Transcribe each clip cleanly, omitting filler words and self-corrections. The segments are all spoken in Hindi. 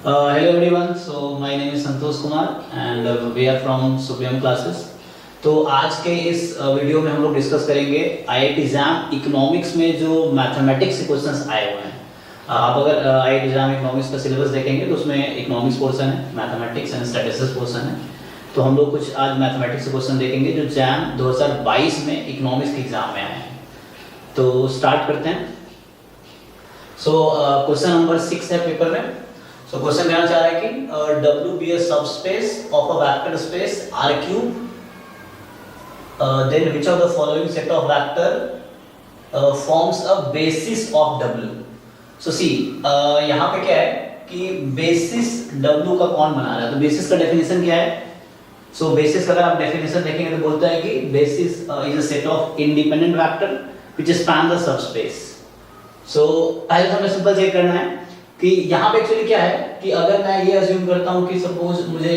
Hello everyone, so my name is Santosh Kumar and we are from Supreme Classes. तो आज के इस वीडियो में हम लोग डिस्कस करेंगे IIT एग्जाम इकोनॉमिक्स में जो मैथमेटिक्स के क्वेश्चंस आए हुए हैं। आप अगर IIT एग्जाम इकोनॉमिक्स का सिलेबस देखेंगे तो उसमें इकोनॉमिक्स पोर्शन है, मैथमेटिक्स एंड स्टैटिस्टिक्स पोर्शन है। तो हम लोग कुछ आज मैथमेटिक्स के क्वेश्चन देखेंगे जो जैम 2022 में इकोनॉमिक्स के एग्जाम में आए हैं। तो स्टार्ट करते हैं। सो क्वेश्चन नंबर 6 है पेपर में। So क्वेश्चन कहना चाह रहा है कि W be a subspace of a vector space R cube, then which of the following set of vector forms a basis of W? So see, यहाँ पे क्या है कि basis W का कौन बना रहा है? तो basis का definition क्या है? So basis का अगर आप definition देखेंगे तो बोलता है कि basis is a set of independent vector which span the subspace. So पहले तो हमें सिंपल चेक करना है कि यहाँ पे एक्चुअली क्या है कि अगर मैं ये अज्यूम करता हूँ कि सपोज मुझे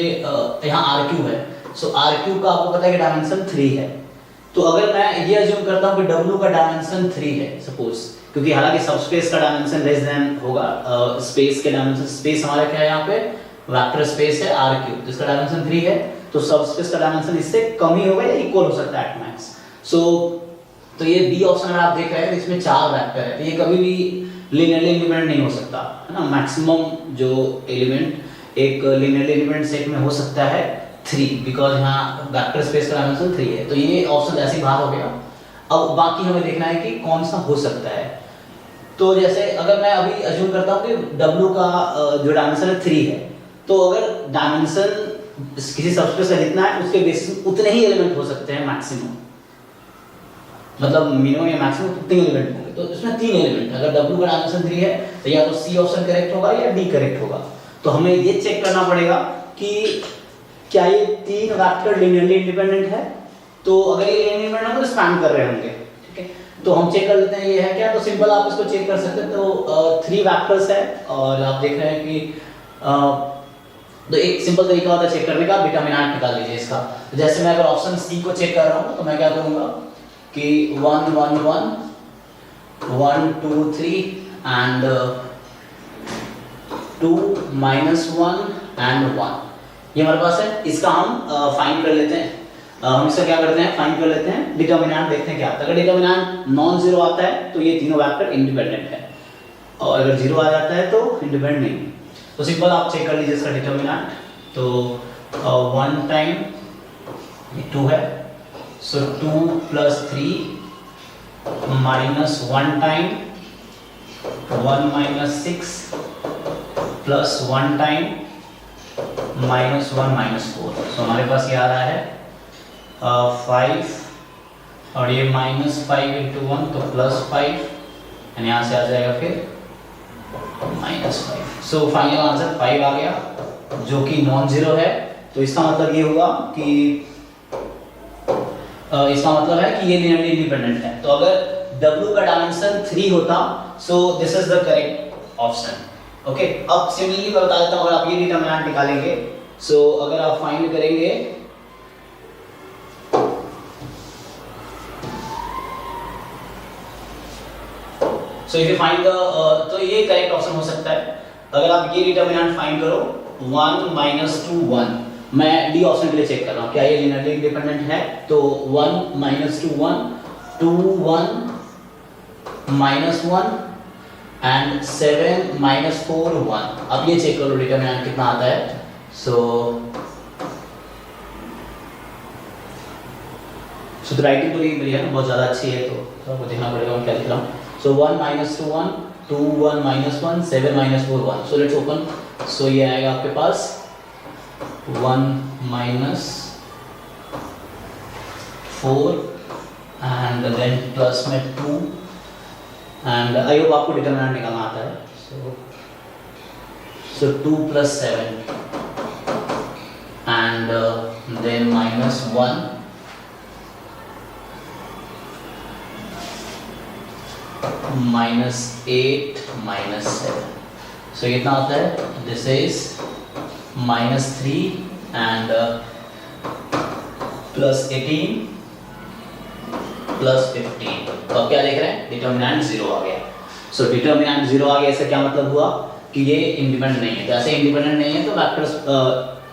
यहाँ आर क्यूब है, सो आर क्यूब का आपको पता है कि डायमेंशन 3 है। तो अगर मैं ये अज्यूम करता हूँ कि W का डायमेंशन 3 है सपोज, क्योंकि हालांकि सबस्पेस का डायमेंशन लेस देन होगा स्पेस के डायमेंशन। स्पेस हमारा क्या है यहाँ पे वेक्टर स्पेस है आर क्यूब, जिसका डायमेंशन 3 है, तो सबस्पेस का डायमेंशन इससे कम ही होगा या इक्वल हो सकता है एट मैक्स। सो तो ये बी ऑप्शन अगर आप देख रहे हैं तो इसमें 4 वेक्टर है, तो ये कभी भी लीनियरली इंडिपेंडेंट नहीं हो सकता है ना। मैक्सिमम जो एलिमेंट एक लीनियरली इंडिपेंडेंट सेट में हो सकता है 3, बिकॉज यहाँ वेक्टर स्पेस का डायमेंशन 3 है। तो ये ऑप्शन ऐसे ही बाहर हो गया। अब बाकी हमें देखना है कि कौन सा हो सकता है। तो जैसे अगर मैं अभी अज्यूम करता हूँ कि W का जो डायमेंशन है 3 है, तो अगर डायमेंशन किसी सबस्पेस का जितना है उसके बेसिस उतने ही एलिमेंट हो सकते हैं मैक्सिमम, मतलब मिनिमम या मैक्सिमम कितने एलिमेंट होंगे। तो इसमें 3 एलिमेंट, अगर W का डायमेंशन 3 है तो या तो C ऑप्शन करेक्ट होगा या D करेक्ट होगा। तो हमें ये चेक करना पड़ेगा कि क्या ये 3 वेक्टर लीनियरली इंडिपेंडेंट है। तो अगर ये लीनियरली इंडिपेंडेंट है तो स्पैन कर रहे होंगे, ठीक है। तो हम चेक कर लेते हैं ये है क्या। तो सिंपल आप इसको चेक कर सकते हैं। तो 3 वेक्टर्स है और आप देख रहे हैं कि तो एक सिंपल तरीका होता है चेक करने का, डिटरमिनेंट निकाल लीजिए इसका। तो जैसे मैं अगर ऑप्शन C को चेक कर रहा हूँ तो मैं क्या करूँगा कि 1 1 1 1 2 3 एंड 2 -1 एंड 1 ये हमारे पास है। इसका हम फाइंड कर लेते हैं। हम इसका क्या करते हैं, फाइंड कर लेते हैं, डिटरमिनेंट देखते हैं क्या आता है। अगर डिटरमिनेंट नॉन जीरो आता है तो ये तीनों वेक्टर इंडिपेंडेंट है, और अगर जीरो आ जाता है तो इंडिपेंडेंट नहीं। तो सिंपल आप चेक कर लीजिए इसका डिटरमिनेंट। तो 1 टाइम 2 है, so 2 plus 3 minus 1 time 1 minus 6 plus 1 time minus 1 minus 4। so हमारे पास ये आ रहा है 5 और ये -5 into 1 तो +5 एंड यहाँ से आ जाएगा फिर -5। सो फाइनल आंसर 5 आ गया जो कि नॉन जीरो है। तो इसका मतलब ये होगा कि इसका मतलब है कि ये लीनियरली इंडिपेंडेंट है। तो अगर W का डायमेंशन 3 होता, so this is the correct option. Okay, अब सिमिलरली मैं बता देता हूँ, अगर आप ये डिटरमिनेंट निकालेंगे, सो अगर आप फाइंड करेंगे सो इफ यू फाइंड द तो ये करेक्ट ऑप्शन हो सकता है। अगर आप ये डिटरमिनेंट फाइंड करो 1 -2 1, मैं डी ऑप्शन के लिए चेक कर रहा हूँ क्या ये लीनियरली इंडिपेंडेंट है। तो 1 -2 1 2 1 -1 एंड 7 -4 1। अब ये चेक करो डिटरमिनेंट कितना आता है। सो राइटिंग तो मेरी है ना बहुत ज़्यादा अच्छी है, तो आपको देखना पड़ेगा मैं क्या लिख रहा हूँ। सो 1 -2 1 2 1 -1 7 -4 1। So let's open. सो ये आएगा आपके पास 1 -4 एंड देन प्लस में 2 एंड आई होप आपको डिटरमिनेंट निकालना आता है। सो 2 + 7 एंड देन -1 -8 -7। सो कितना आता है, दिस इज -3 एंड +18 +15। तो अब क्या देख रहे हैं, डिटरमिनेंट 0 आ गया। सो डिटरमिनेंट 0 आ गया, इसका क्या मतलब हुआ कि ये इंडिपेंडेंट नहीं है, तो ऐसे इंडिपेंडेंट नहीं है तो वेक्टर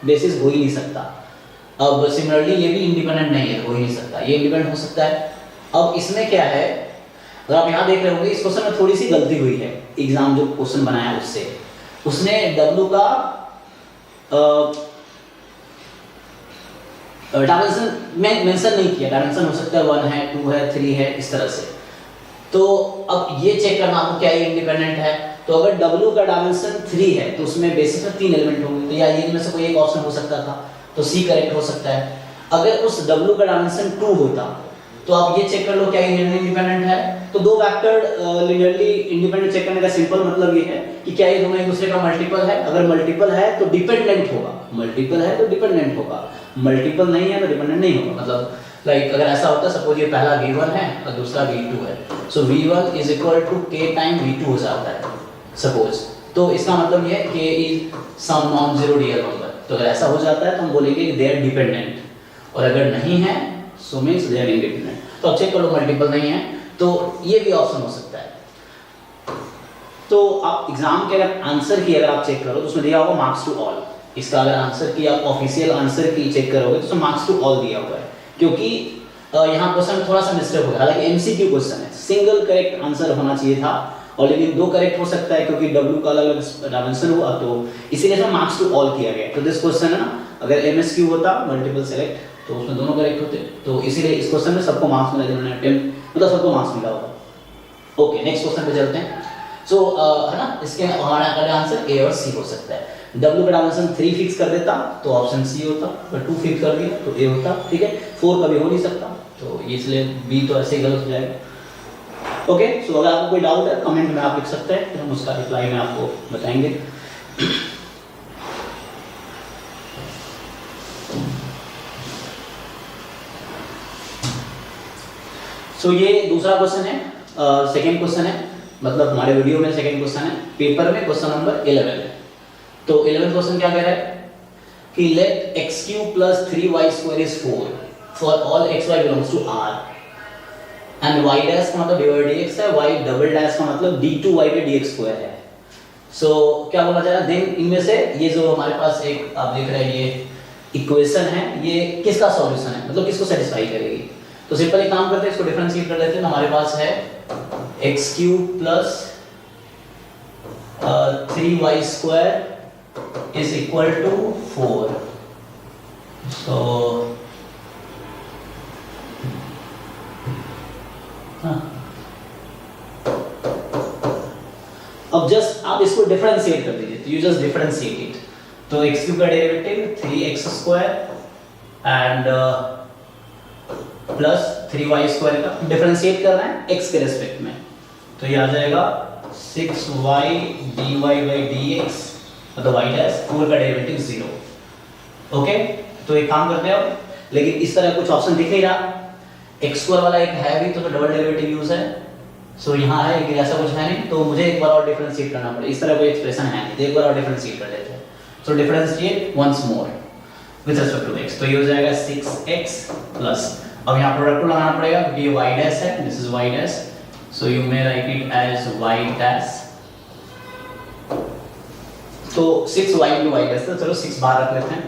बेसिस हो ही नहीं सकता। अब सिमिलरली ये भी इंडिपेंडेंट नहीं है तो हो ही नहीं सकता, ये इंडिपेंडेंट हो सकता है। अब इसमें क्या है, अगर आप यहाँ देख रहे होंगे इस क्वेश्चन में थोड़ी सी गलती हुई है, एग्जाम जो क्वेश्चन बनाया उससे, उसने W का डायमेंशन में मेंशन नहीं किया। डायमेंशन हो सकता है 1 है, 2 है, 3 है, इस तरह से। तो अब ये चेक करना आपको क्या ये इंडिपेंडेंट है, तो अगर W का डायमेंशन 3 है तो उसमें बेसिस में 3 एलिमेंट होंगे, तो या ये इनमें से कोई एक ऑप्शन हो सकता था, तो C करेक्ट हो सकता है। अगर उस W का डायमेंशन 2 होता तो आप ये चेक कर लो क्या ये इंडिपेंडेंट है। तो दो वेक्टर लिनियरली इंडिपेंडेंट चेक करने का सिंपल मतलब ये है कि क्या ये दोनों एक दूसरे का मल्टीपल है। अगर मल्टीपल है तो डिपेंडेंट होगा, मल्टीपल है तो डिपेंडेंट होगा, मल्टीपल नहीं है तो डिपेंडेंट नहीं होगा। मतलब लाइक अगर ऐसा होता है, सपोज ये पहला V1 है और दूसरा V2 है, so V1 is equal to K time V2 हो जाता है सपोज, तो इसका मतलब ये है K is some non zero real number. तो अगर ऐसा हो जाता है तो हम बोलेंगे कि दे आर डिपेंडेंट, और अगर नहीं है so means they are independent. तो अब चेक कर लो मल्टीपल नहीं है, तो ये भी ऑप्शन हो सकता है। तो आप एग्जाम के अगर आंसर की अगर आप चेक करो तो उसमें दिया होगा मार्क्स टू ऑल। इसका अगर आंसर की आप ऑफिशियल आंसर की चेक करोगे तो उसमें मार्क्स टू ऑल दिया हुआ है, क्योंकि यहाँ क्वेश्चन थोड़ा सा मिस्टेक हो गया। हालांकि एमसीक्यू क्वेश्चन है, सिंगल करेक्ट आंसर होना चाहिए था, और लेकिन दो करेक्ट हो सकता है क्योंकि W का अलग अलग डायमेंशन हुआ, तो इसीलिए इसमें मार्क्स टू ऑल किया गया। तो दिस क्वेश्चन है ना, अगर एमएसक्यू होता मल्टीपल सेलेक्ट तो उसमें दोनों करेक्ट होते, तो इसीलिए इस क्वेश्चन में सबको मार्क्स मिला, जिन्होंने अटेम्प्ट मतलब सबको मार्क्स मिला होगा। ओके, नेक्स्ट क्वेश्चन पे चलते हैं। सो है ना, इसके हमारा आंसर ए और सी हो सकता है। W का डायमेंशन 3 फिक्स कर देता तो ऑप्शन सी होता, अगर 2 फिक्स कर दिया तो ए होता, ठीक है। 4 कभी हो नहीं सकता, तो इसलिए बी तो ऐसे ही गलत हो जाएगा। ओके, सो अगर आपको कोई डाउट है कमेंट में आप लिख सकते हैं, फिर हम उसका रिप्लाई में आपको बताएंगे। सो ये दूसरा क्वेश्चन है, सेकंड क्वेश्चन है, मतलब हमारे वीडियो में सेकंड क्वेश्चन है, पेपर में क्वेश्चन नंबर 11 है। तो 11 क्वेश्चन क्या कह रहा है कि let x cube plus 3y square is 4 for all x y belongs to R and y dash का मतलब dy dx है, y डबल डैश का मतलब d2y पे dx स्क्वायर है। सो क्या बोला जा रहा है, देन इनमें से ये जो हमारे पास एक आप देख रहे हैं ये इक्वेशन है, ये किसका सॉल्यूशन है, मतलब किसको सेटिस्फाई करेगी। तो सिंपल एक काम करते हैं, इसको डिफरेंशिएट कर लेते हैं। हमारे पास है x cube plus 3y square is equal to 4. So अब जस्ट आप इसको डिफरेंशिएट कर दीजिए, तो यू जस्ट डिफरेंशिएट इट। तो x क्यूब का derivative 3x square and plus 3y square का डिफरेंशिएट करना है x के रेस्पेक्ट में, तो ये आ जाएगा 6y dy by dx मतलब y डैश 4 का डेरिवेटिव 0। ओके, तो एक काम करते हैं अब, लेकिन इस तरह कुछ ऑप्शन दिख नहीं रहा, x स्क्वायर वाला एक है भी तो डबल डेरिवेटिव यूज है। सो यहाँ है लेकिन ऐसा कुछ है नहीं, तो मुझे एक बार और डिफरेंशिएट करना पड़ेगा। इस तरह कोई एक्सप्रेशन है नहीं, तो एक बार और डिफरेंशिएट कर लेते हैं। So differentiate once more with respect to x, तो ये हो जाएगा 6x प्लस, अब यहाँ प्रोडक्ट को लगाना पड़ेगा क्योंकि ये y डैश है, this is y dash, so you may write it as y dash. तो 6y into y डैश, तो चलो 6 बाहर रख लेते हैं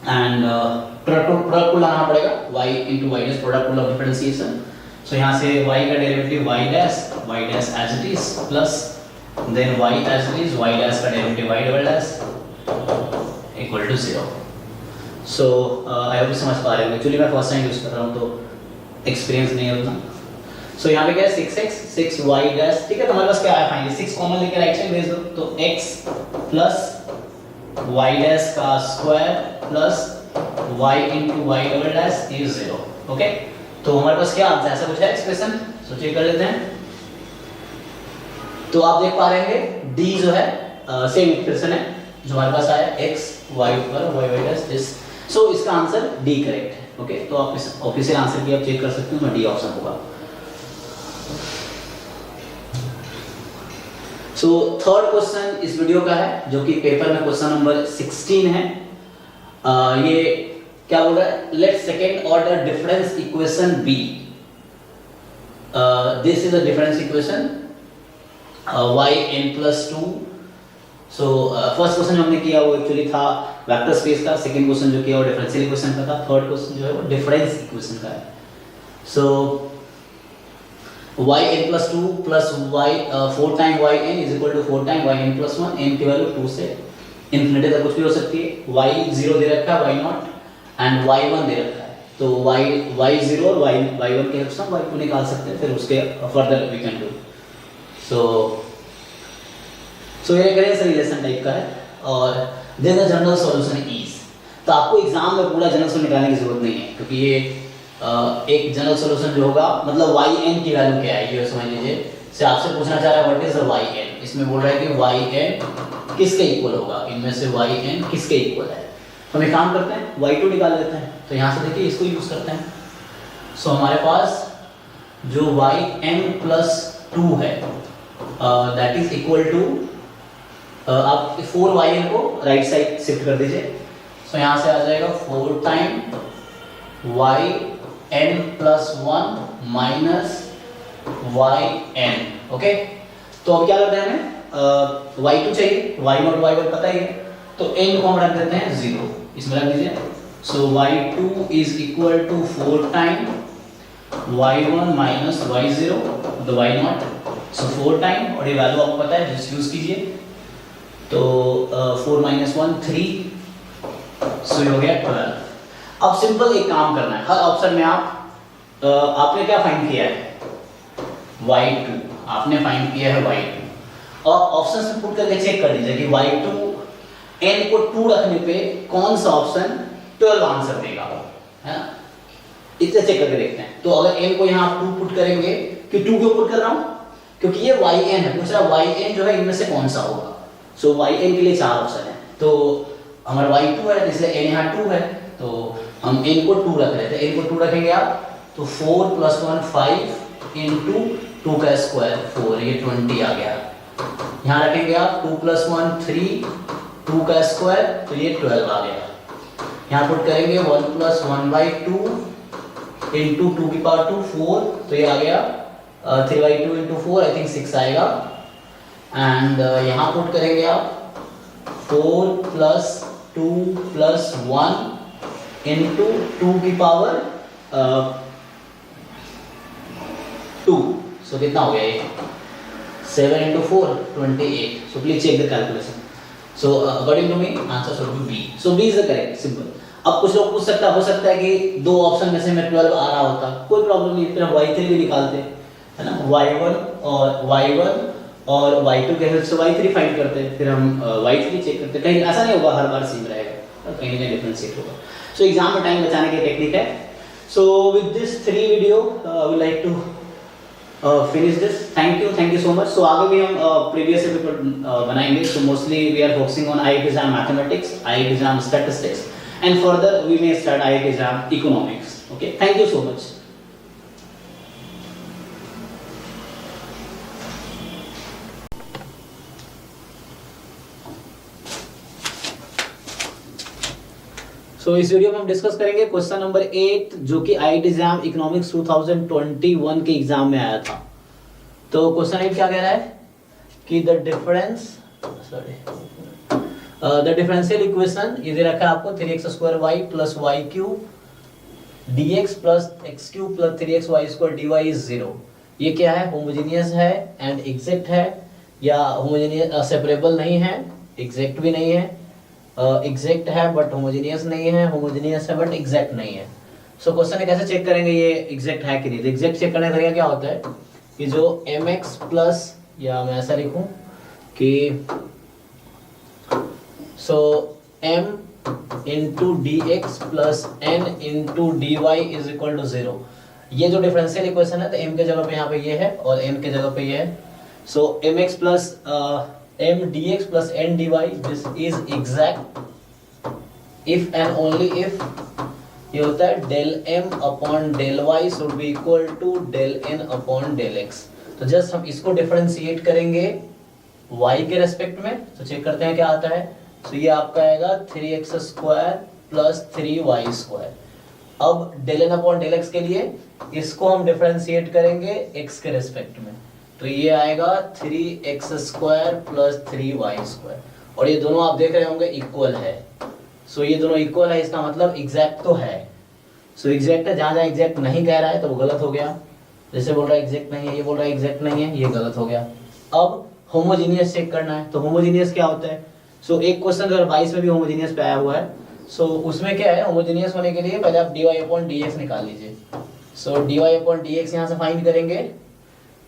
एंड प्रोडक्ट को लाना पड़ेगा y into y dash, product को डिफरेंशिएशन। सो यहाँ से y का derivative y dash as it is plus then y as it is, y dash का derivative y double dash equal to 0। So I hope समझ पा रहे हो, एक्चुअली मैं फर्स्ट टाइम यूज कर रहा हूँ तो एक्सपीरियंस नहीं है उतना। सो यहाँ पे क्या है 6x 6y डैश, ठीक है। तो हमारे पास क्या आया फाइनली, 6 कॉमन लेके राइट साइड भेज दो, तो x प्लस y डैश का square plus y into y double dash is 0। Okay, तो हमारे पास क्या आंसर ऐसा कुछ है एक्सप्रेशन, सो चेक कर लेते हैं। तो आप देख पा रहे हैं d जो है सेम एक्सप्रेशन है जो हमारे पास आया x y पर y डैश दिस, सो इसका आंसर d करेक्ट है। ओके, तो आप इस ऑफिशियल आंसर की आप चेक कर सकते हो, d ऑप्शन होगा। सो थर्ड क्वेश्चन इस वीडियो का है जो कि पेपर में क्वेश्चन नंबर 16 है। ये क्या बोल रहा है, let second order difference equation be, this is a difference equation y n plus 2 so first question जो हमने किया वो एक्चुअली था वेक्टर स्पेस का, सेकंड क्वेश्चन जो किया वो डिफरेंशियल इक्वेशन का था, थर्ड क्वेश्चन जो है वो डिफरेंस इक्वेशन का है। सो yn plus 2 plus y 4 time yn is equal to 4 time yn plus 1, n की वैल्यू 2 से इन्फिनिटी तक कुछ भी हो सकती है। y0 दे रखा है, y0 एंड y1 दे रखा है, तो y0 और y1 के हेल्प से हम y2 निकाल सकते हैं, फिर उसके further we can do. So ये करें रिलेशन टाइप का है। और then the general solution is, तो आपको एग्जाम में पूरा जनरल सॉल्यूशन निकालने की जरूरत नहीं है, क्योंकि ये एक जनरल सॉल्यूशन जो होगा मतलब yn की वैल्यू क्या है ये समझ लीजिए। से आपसे पूछना चाह रहा है व्हाट इज द yn, इसमें बोल रहा है कि yn किसके इक्वल होगा, इनमें से yn किसके इक्वल है। हम एक काम करते हैं y2 निकाल लेते हैं, तो यहाँ से देखिए इसको यूज करते हैं। सो हमारे पास जो yn प्लस 2 है दैट इज इक्वल टू, आप 4yn को राइट साइड शिफ्ट कर दीजिए। सो यहाँ से आ जाएगा 4 time yn plus 1 minus yn। Okay, तो अब क्या करते हैं हमें y2 चाहिए, y0 y1 पता ही है, तो n को हम रख देते हैं 0, इसमें रख दीजिए। So y2 is equal to 4 time y1 minus y0 तो y0, सो 4 टाइम, और ये वैल्यू आपको पता है जिस यूज कीजिए, तो 4 माइनस 1 3, सो ये हो गया 12। अब सिंपल एक काम करना है, हर ऑप्शन में आपने क्या फाइंड किया है y2, आपने फाइंड किया है y2, और ऑप्शन में पुट करके चेक कर लीजिए कि y2 n को 2 रखने पे कौन सा ऑप्शन 12 आंसर देगा, है ना। इसे चेक करके देखते हैं। तो अगर n को यहाँ 2 पुट करेंगे, कि 2 क्यों पुट कर रहा हूँ, क्योंकि ये yn है, पूछ रहा yn जो है इनमें से कौन सा होगा। सो yn के लिए 4 ऑप्शन है, तो हमारा y2 है, इसलिए n यहाँ 2 है, तो हम n को 2 रख रहे थे, n को 2 रखेंगे आप, तो 4 प्लस 1 5 इंटू 2 का स्क्वायर 4, ये 20 आ गया। यहाँ रखेंगे आप 2 प्लस 1 3, 2 का स्क्वायर, तो ये 12 आ गया। यहाँ पुट करेंगे 1 प्लस 1/2 इंटू 2 की पावर 2 4, तो ये आ गया 3/2 इंटू 4 आई थिंक 6 आएगा। एंड यहाँ पुट करेंगे आप 4 प्लस 2 प्लस 1 इंटू 2 की पावर 2, सो कितना हो गया ये 7 into 4 28। So please check the calculation. So according to me answer should be B. So B is the correct, simple. अब कुछ लोग पूछ सकता हो सकता है कि दो ऑप्शन में से मैं 12 आ रहा होता, कोई प्रॉब्लम नहीं, फिर हम y3 भी निकालते, है ना, y1 और y2 के हेल्प से y3 फाइंड करते, फिर हम y3 चेक करते। कहीं ऐसा नहीं होगा हर बार सेम रहेगा, कहीं ना कहीं डिफरेंशिएट होगा। सो एग्जाम में टाइम बचाने की टेक्निक है। So with this 3 video we like to finish this. Thank you so much. So आगे भी हम previous पेपर बनाएंगे. So mostly we are focusing on IIT exam mathematics, IIT exam statistics, and further we may start IIT exam economics. Okay, thank you so much. So इस वीडियो में हम डिस्कस करेंगे क्वेश्चन नंबर 8 जो कि IIT एग्जाम इकोनॉमिक्स 2021 के एग्जाम में आया था। तो क्वेश्चन 8 क्या कह रहा है कि द डिफरेंशियल इक्वेशन ये दे रखा है आपको 3x² plus y cube dx plus x cube plus 3xy² dy is 0। ये क्या है, होमोजेनियस है एंड एग्जैक्ट है, या होमोजेनियस सेपरेबल नहीं है, एग्जैक्ट भी नहीं है, एग्जैक्ट है बट होमोजेनियस नहीं है, होमोजेनियस है बट एग्जैक्ट नहीं है। सो क्वेश्चन है कैसे चेक करेंगे ये एग्जैक्ट है कि नहीं। तो एग्जैक्ट चेक करने का तरीका क्या होता है कि जो mx प्लस, या मैं ऐसा लिखूं कि so m into D X plus n into D Y is equal to 0। ये जो डिफरेंशियल इक्वेशन है तो m के जगह पे यहाँ पे ये है और n के जगह पे ये है। सो mx plus m dx plus n dy, this is exact if and only if ये होता है del m upon del y should be equal to del n upon del x। तो जस्ट हम इसको डिफरेंशिएट करेंगे y के रेस्पेक्ट में, तो चेक करते हैं क्या आता है। तो ये आपका आएगा 3x² प्लस 3y²। अब del n upon del x के लिए इसको हम डिफरेंशिएट करेंगे x के रेस्पेक्ट में, तो ये आएगा 3x² प्लस 3y²। और ये दोनों आप देख रहे होंगे इक्वल है। सो ये दोनों इक्वल है, इसका मतलब एग्जैक्ट तो है। सो एग्जैक्ट है, जहाँ जहाँ एग्जैक्ट नहीं कह रहा है तो वो गलत हो गया। जैसे बोल रहा है एग्जैक्ट नहीं है, ये बोल रहा है एग्जैक्ट नहीं है, ये गलत हो गया। अब होमोजीनियस चेक करना है, तो होमोजीनियस क्या होता है? सो एक क्वेश्चन अगर 22 में भी होमोजीनियस पे आया हुआ है, सो उसमें क्या है, होमोजीनियस होने के लिए पहले आप dy/dx निकाल लीजिए। सो dy/dx यहाँ से फाइंड करेंगे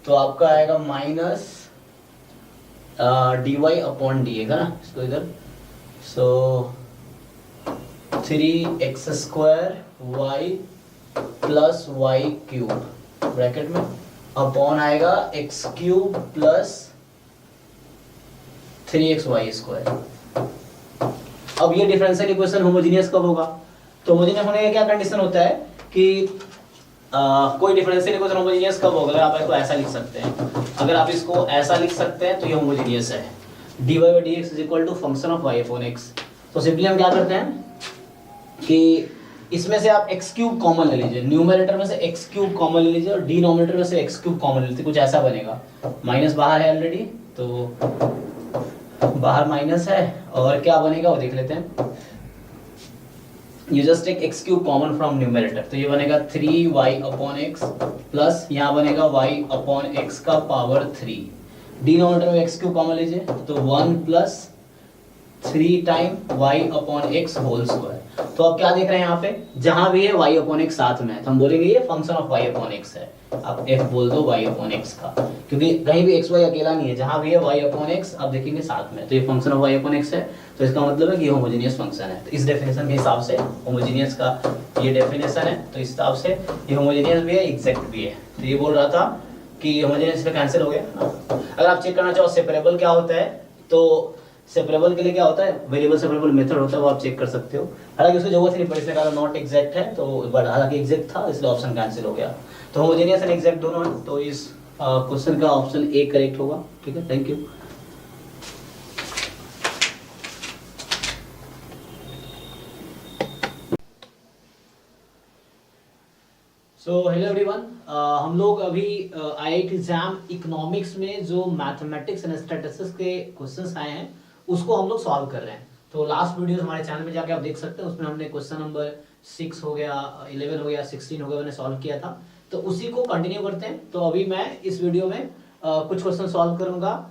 तो आपका आएगा माइनस dy/dx, है ना, इसको इधर। So 3x² y plus Y cube bracket में अपॉन आएगा x³ प्लस 3xy²। अब ये डिफरेंशियल इक्वेशन होमोजीनियस कब होगा? तो होमोजीनियस होने का क्या कंडीशन होता है कि कोई डिफरेंशियल इक्वेशन होमोजीनियस कब होगा? अगर आप इसको ऐसा लिख सकते हैं, अगर आप इसको ऐसा लिख सकते हैं तो ये होमोजीनियस है। dy/dx is equal to function of y/x। तो सिंपली हम क्या करते हैं कि इसमें से आप x³ कॉमन ले लीजिए, न्यूमरेटर में से x³ कॉमन ले लीजिए और डिनोमिनेटर में से x³ कॉमन ले लीजिए। कुछ ऐसा बनेगा, माइनस बाहर है ऑलरेडी, तो बाहर माइनस है और क्या बनेगा वो देख लेते हैं। You just take x³ common from numerator, तो ये बनेगा 3y/x प्लस यहाँ बनेगा y/x का पावर 3। डिनोमिनेटर में x³ कॉमन लीजिए तो 1 plus 3 time y/x whole square. तो आप क्या देख रहे हैं यहाँ पे, जहां भी है y/x साथ में है तो हम बोलेंगे ये फंक्शन ऑफ y/x है। आप f बोल दो y/x का, क्योंकि कहीं भी xy अकेला नहीं है, जहां भी है y/x आप देखेंगे साथ में, तो ये फंक्शन ऑफ y/x है। तो इसका मतलब है कि ये होमोजीनियस फंक्शन है। तो इस डेफिनेशन के हिसाब से होमोजीनियस का ये डेफिनेशन है, तो इस हिसाब से ये होमोजीनियस भी है, एग्जैक्ट भी है। तो ये बोल रहा था कि होमोजीनियस पे कैंसिल हो गया। अगर आप चेक करना चाहो सेपरेबल क्या होता है, तो सेपरेबल के लिए क्या होता है, वेरिएबल सेपरेबल मेथड होता है, वो आप चेक कर सकते हो। हालांकि उसकी जरूरत नहीं पड़ी, इसने कहा नॉट एग्जैक्ट है, तो बट हालांकि एग्जैक्ट था इसलिए ऑप्शन कैंसिल हो गया। तो होमोजेनियस एंड एग्जैक्ट दोनों है, तो इस क्वेश्चन का ऑप्शन ए करेक्ट होगा। ठीक है, thank you. So hello everyone, हम लोग अभी IIT एग्जाम इकोनॉमिक्स में जो मैथमेटिक्स एंड स्टैटिस्टिक्स के क्वेश्चंस आए हैं उसको हम लोग सॉल्व कर रहे हैं। तो लास्ट वीडियोस हमारे चैनल में जाके आप देख सकते हैं, उसमें हमने क्वेश्चन नंबर 6 हो गया, 11 हो गया, 16 हो गया, मैंने सॉल्व किया था। तो उसी को कंटिन्यू करते हैं। तो अभी मैं इस वीडियो में कुछ क्वेश्चन सॉल्व करूंगा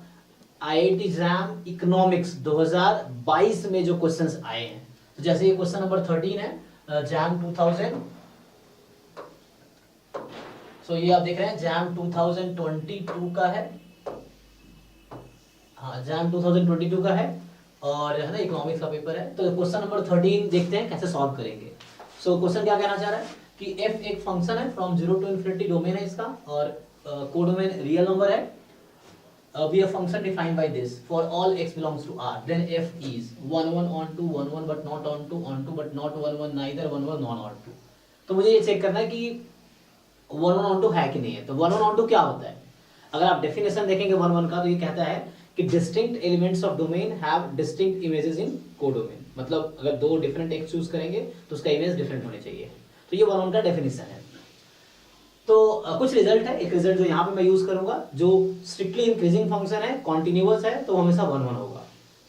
IIT एग्जाम इकोनॉमिक्स 2022 में जो क्वेश्चंस आए हैं। तो जैसे ये क्वेश्चन नंबर 13 है जैम 2000। सो ये आप देख रहे हैं जैम 2022 का है, हाँ जैम 2022 का है और है ना इकोनॉमिक्स का पेपर है। तो क्वेश्चन नंबर 13 देखते हैं कैसे सॉल्व करेंगे। सो क्वेश्चन क्या कहना चाह रहा है कि f एक फंक्शन है फ्रॉम 0 to infinity डोमेन है इसका, और कोडोमेन रियल नंबर है। we have function defined by this for all x belongs to R, then f is 1 1 on 2 1 1 but not on 2 on 2 but not 1 1 neither 1 1 non on 2। तो मुझे ये चेक करना है कि 1 1 on 2 है कि नहीं है। तो 1 1 on 2 क्या होता है? अगर आप डेफिनेशन देखेंगे 1 1 का, तो ये कहता है कि distinct elements of domain have distinct images in codomain. मतलब अगर दो डिफरेंट एक्स चूज करेंगे तो उसका इमेज डिफरेंट होने चाहिए। तो ये 1 1 का डेफिनेशन है। तो कुछ रिजल्ट है, एक रिजल्ट जो यहाँ पे मैं यूज करूंगा, जो स्ट्रिक्टली इंक्रीजिंग फंक्शन है, कॉन्टिन्यूअस है, तो हमेशा 1 1 होगा।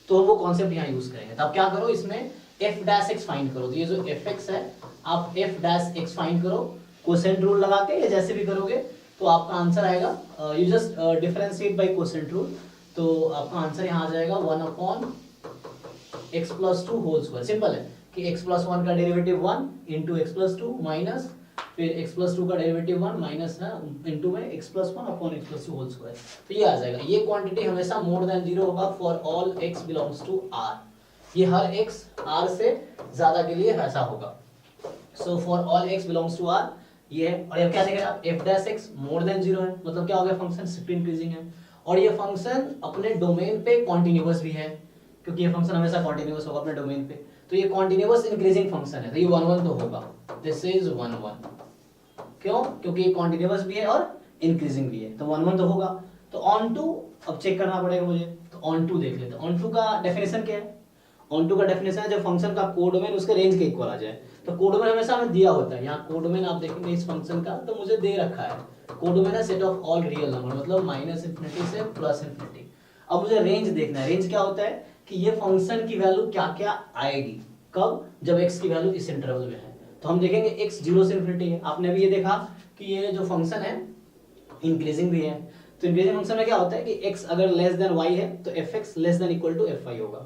तो हम वो कॉन्सेप्ट यहाँ यूज करेंगे। तो आप क्या करो, इसमें f' फाइंड करो। तो ये जो fx है आप f' फाइंड करो कोसेंट रूल लगा के, या जैसे भी करोगे तो आपका आंसर आएगा। You just differentiate by quotient rule, तो आपका आंसर यहाँ आ जाएगा 1/x + 2 होल स्क्वायर। सिंपल है कि x + 1 का डेरिवेटिव 1 × x + 2 माइनस फिर x + 2 का डेरिवेटिव 1 माइनस ना इनटू में x + 1/x + 2 होल स्क्वायर। तो ये आ जाएगा। ये क्वांटिटी हमेशा मोर देन 0 होगा for all x belongs to R। ये हर x R से ज्यादा के लिए वैसा होगा। So for all x belongs to R ये है। और अब क्या देखें आप, f' मोर देन 0 है, मतलब क्या हो गया, फंक्शन स्ट्रिक्टली इंक्रीजिंग है। और ये फंक्शन अपने डोमेन पे कॉन्टिन्यूअस भी है, क्योंकि ये फंक्शन हमेशा कॉन्टिन्यूअस होगा अपने डोमेन पे। तो ये कॉन्टिन्यूअस इंक्रीजिंग फंक्शन है, तो ये 1 1 तो होगा। This is 1 1। क्यों? क्योंकि ये कॉन्टिन्यूअस भी है और इंक्रीजिंग भी है, तो 1 1 तो होगा। तो ऑन टू अब चेक करना पड़ेगा मुझे। तो ऑन टू देख लेते हैं। ऑन टू का डेफिनेशन क्या है? ऑन टू का डेफिनेशन है जब फंक्शन का कोडोमेन उसके रेंज के इक्वल आ जाए। तो कोडोमेन हमेशा हमें दिया होता है, यहाँ कोडोमेन आप देखेंगे इस फंक्शन का, तो मुझे दे रखा है कोडोमेन है set of all real number, मतलब -∞ से +∞। अब मुझे रेंज देखना है। रेंज क्या होता है कि ये फंक्शन की वैल्यू क्या क्या आएगी, कब, जब x की वैल्यू इस इंटरवल में है। तो हम देखेंगे x 0 से इन्फिनिटी है। आपने अभी ये देखा कि ये जो फंक्शन है इंक्रीजिंग भी है। तो इंक्रीजिंग फंक्शन में क्या होता है कि x अगर लेस देन y है तो fx less than equal to fy होगा।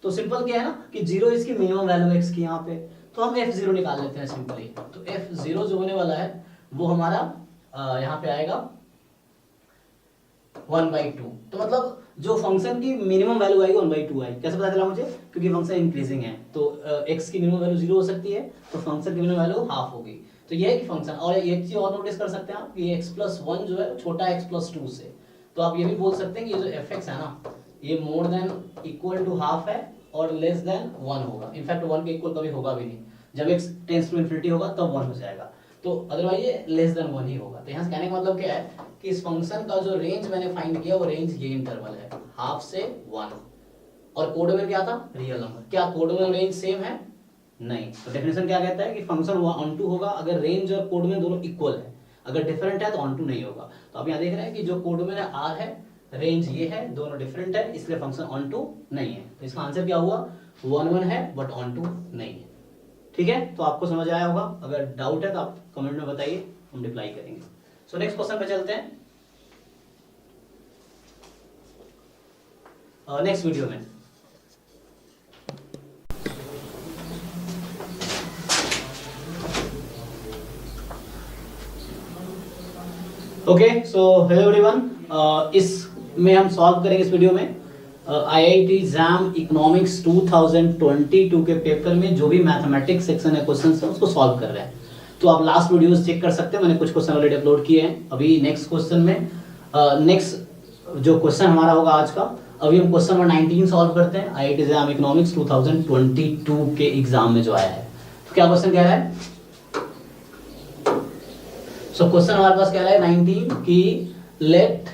तो सिंपल क्या है ना कि 0 इसकी मिनिमम वैल्यू x की यहाँ पे, तो हम f0 निकाल लेते हैं सिंपली। तो f0 जो होने वाला है वो हमारा यहाँ पे आएगा 1/2। तो मतलब जो फंक्शन की मिनिमम वैल्यू आएगी 1/2 आएगी। कैसे पता चला मुझे? क्योंकि फंक्शन इंक्रीजिंग है तो x की मिनिमम वैल्यू 0 हो सकती है, तो फंक्शन की मिनिमम वैल्यू हाफ होगी। तो ये है कि फंक्शन, और एक चीज और नोटिस कर सकते हैं आप कि x+1 जो है छोटा है x+2 से। तो आप ये भी बोल सकते हैं कि ये जो fx है ना ये more than equal to half है और लेस देन 1 होगा। इनफैक्ट 1 के इक्वल कभी होगा भी नहीं, जब x टेंड्स टू इंफिनिटी होगा तब 1 हो जाएगा। तो अदरवाइज ये लेस देन 1 ही होगा। तो यहाँ से कहने का मतलब क्या है कि इस फंक्शन का जो रेंज मैंने फाइंड किया वो रेंज ये इंटरवल है, हाफ से 1। और कोड में क्या था? Real number. क्या कोड में रेंज सेम है? नहीं। तो डेफिनेशन क्या कहता है कि फंक्शन ऑन टू होगा अगर रेंज और कोड में दोनों इक्वल है, अगर डिफरेंट है तो ऑन टू नहीं होगा। तो आप यहाँ देख रहे हैं कि जो कोड में r है, रेंज ये है, दोनों डिफरेंट है, इसलिए फंक्शन ऑन टू नहीं है। तो इसका आंसर क्या हुआ? 1 1 है बट ऑन टू नहीं है। ठीक है, तो आपको समझ आया होगा। अगर डाउट है तो आप कमेंट में बताइए, हम रिप्लाई करेंगे। सो नेक्स्ट क्वेश्चन पे चलते हैं नेक्स्ट वीडियो में। ओके, सो हेलो एवरीवन, इसमें हम सॉल्व करेंगे इस वीडियो में IIT एग्जाम इकोनॉमिक्स 2022 के पेपर में जो भी मैथमेटिक्स सेक्शन है क्वेश्चन है उसको सॉल्व कर रहे हैं। तो आप लास्ट वीडियोस चेक कर सकते हैं, मैंने कुछ क्वेश्चन ऑलरेडी अपलोड किए हैं। अभी नेक्स्ट क्वेश्चन में नेक्स्ट जो क्वेश्चन हमारा होगा आज का, अभी हम क्वेश्चन नंबर 19 सॉल्व करते हैं IIT एग्जाम इकोनॉमिक्स 2022 के एग्जाम में जो आया है। तो क्या क्वेश्चन कह रहा है? सो क्वेश्चन हमारे पास कह रहा है 19 की लेट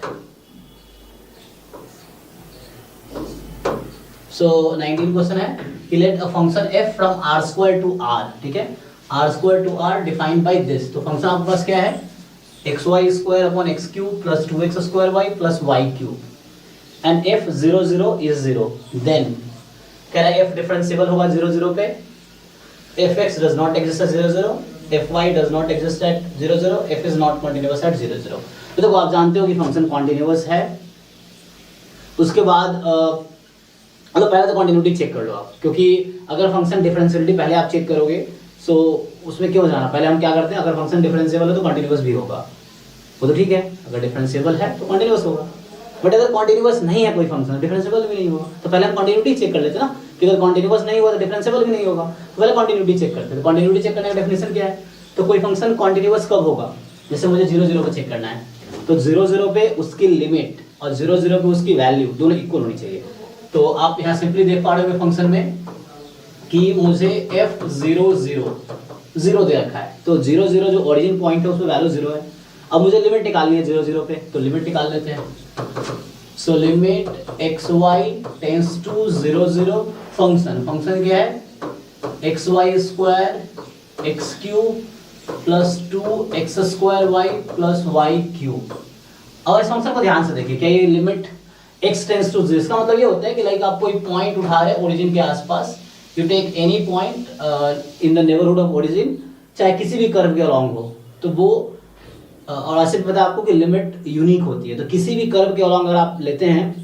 19 क्वेश्चन है कि let a function f from r² to r, ठीक है, r² to r defined by this. तो फंक्शन आपके पास क्या है? xy² upon x³ plus 2x² y plus y³ and f 0 0 is 0। Then कह रहा है f डिफरेंशिएबल होगा 0 0 पे, fx does not exist at 0 0, fy does not exist at 0 0, f is not continuous at 0 0। तो देखो आप जानते हो कि फंक्शन कॉन्टिन्यूअस है। उसके बाद मतलब पहले तो कॉन्टिन्यूटी चेक कर लो आप, क्योंकि अगर फंक्शन डिफरेंशियलिटी पहले आप चेक करोगे सो उसमें क्यों जाना। पहले हम क्या करते हैं, अगर फंक्शन डिफरेंशिएबल है तो कॉन्टिन्यूअस भी होगा, वो तो ठीक है, अगर डिफरेंशिएबल है तो कॉन्टिन्यूअस होगा। बट अगर कॉन्टिन्यूअस नहीं है कोई फंक्शन, डिफरेंशिएबल भी नहीं होगा, तो पहले हम कॉन्टिन्यूटी चेक कर लेते हैं ना कि अगर कॉन्टिन्यूअस नहीं हुआ तो डिफरेंशिएबल भी नहीं होगा, तो पहले कॉन्टिन्यूटी चेक करते हैं। कॉन्टिन्यूटी चेक करने का डेफिनेशन क्या है? तो कोई फंक्शन कॉन्टिन्यूअस कब होगा? जैसे मुझे 0 0 पे चेक करना है, तो 0 0 पे उसकी लिमिट और 0 0 पे उसकी वैल्यू दोनों इक्वल होनी चाहिए। तो आप यहाँ सिंपली देख पा रहे हो फंक्शन में कि मुझे f 0 0 0 दे रखा है, तो 0 0 जो ओरिजिन पॉइंट है उसमें वैल्यू 0 है। अब मुझे लिमिट निकालनी है 0 0 पे, तो लिमिट निकाल लेते हैं। So limit xy tends to 0 0, function क्या है? xy² x³ plus 2x² y plus y³। अब इस फंक्शन को ध्यान से देखिए, क्या ये लिमिट x टेंड्स टू 0, इसका मतलब ये होता है कि लाइक आप कोई पॉइंट उठा रहे हैं ओरिजिन के आसपास, you take any point in the neighbourhood of origin, चाहे किसी भी कर्व के अलोंग हो, तो वो और ऐसे भी पता है आपको कि लिमिट यूनिक होती है। तो किसी भी कर्व के अलोंग अगर आप लेते हैं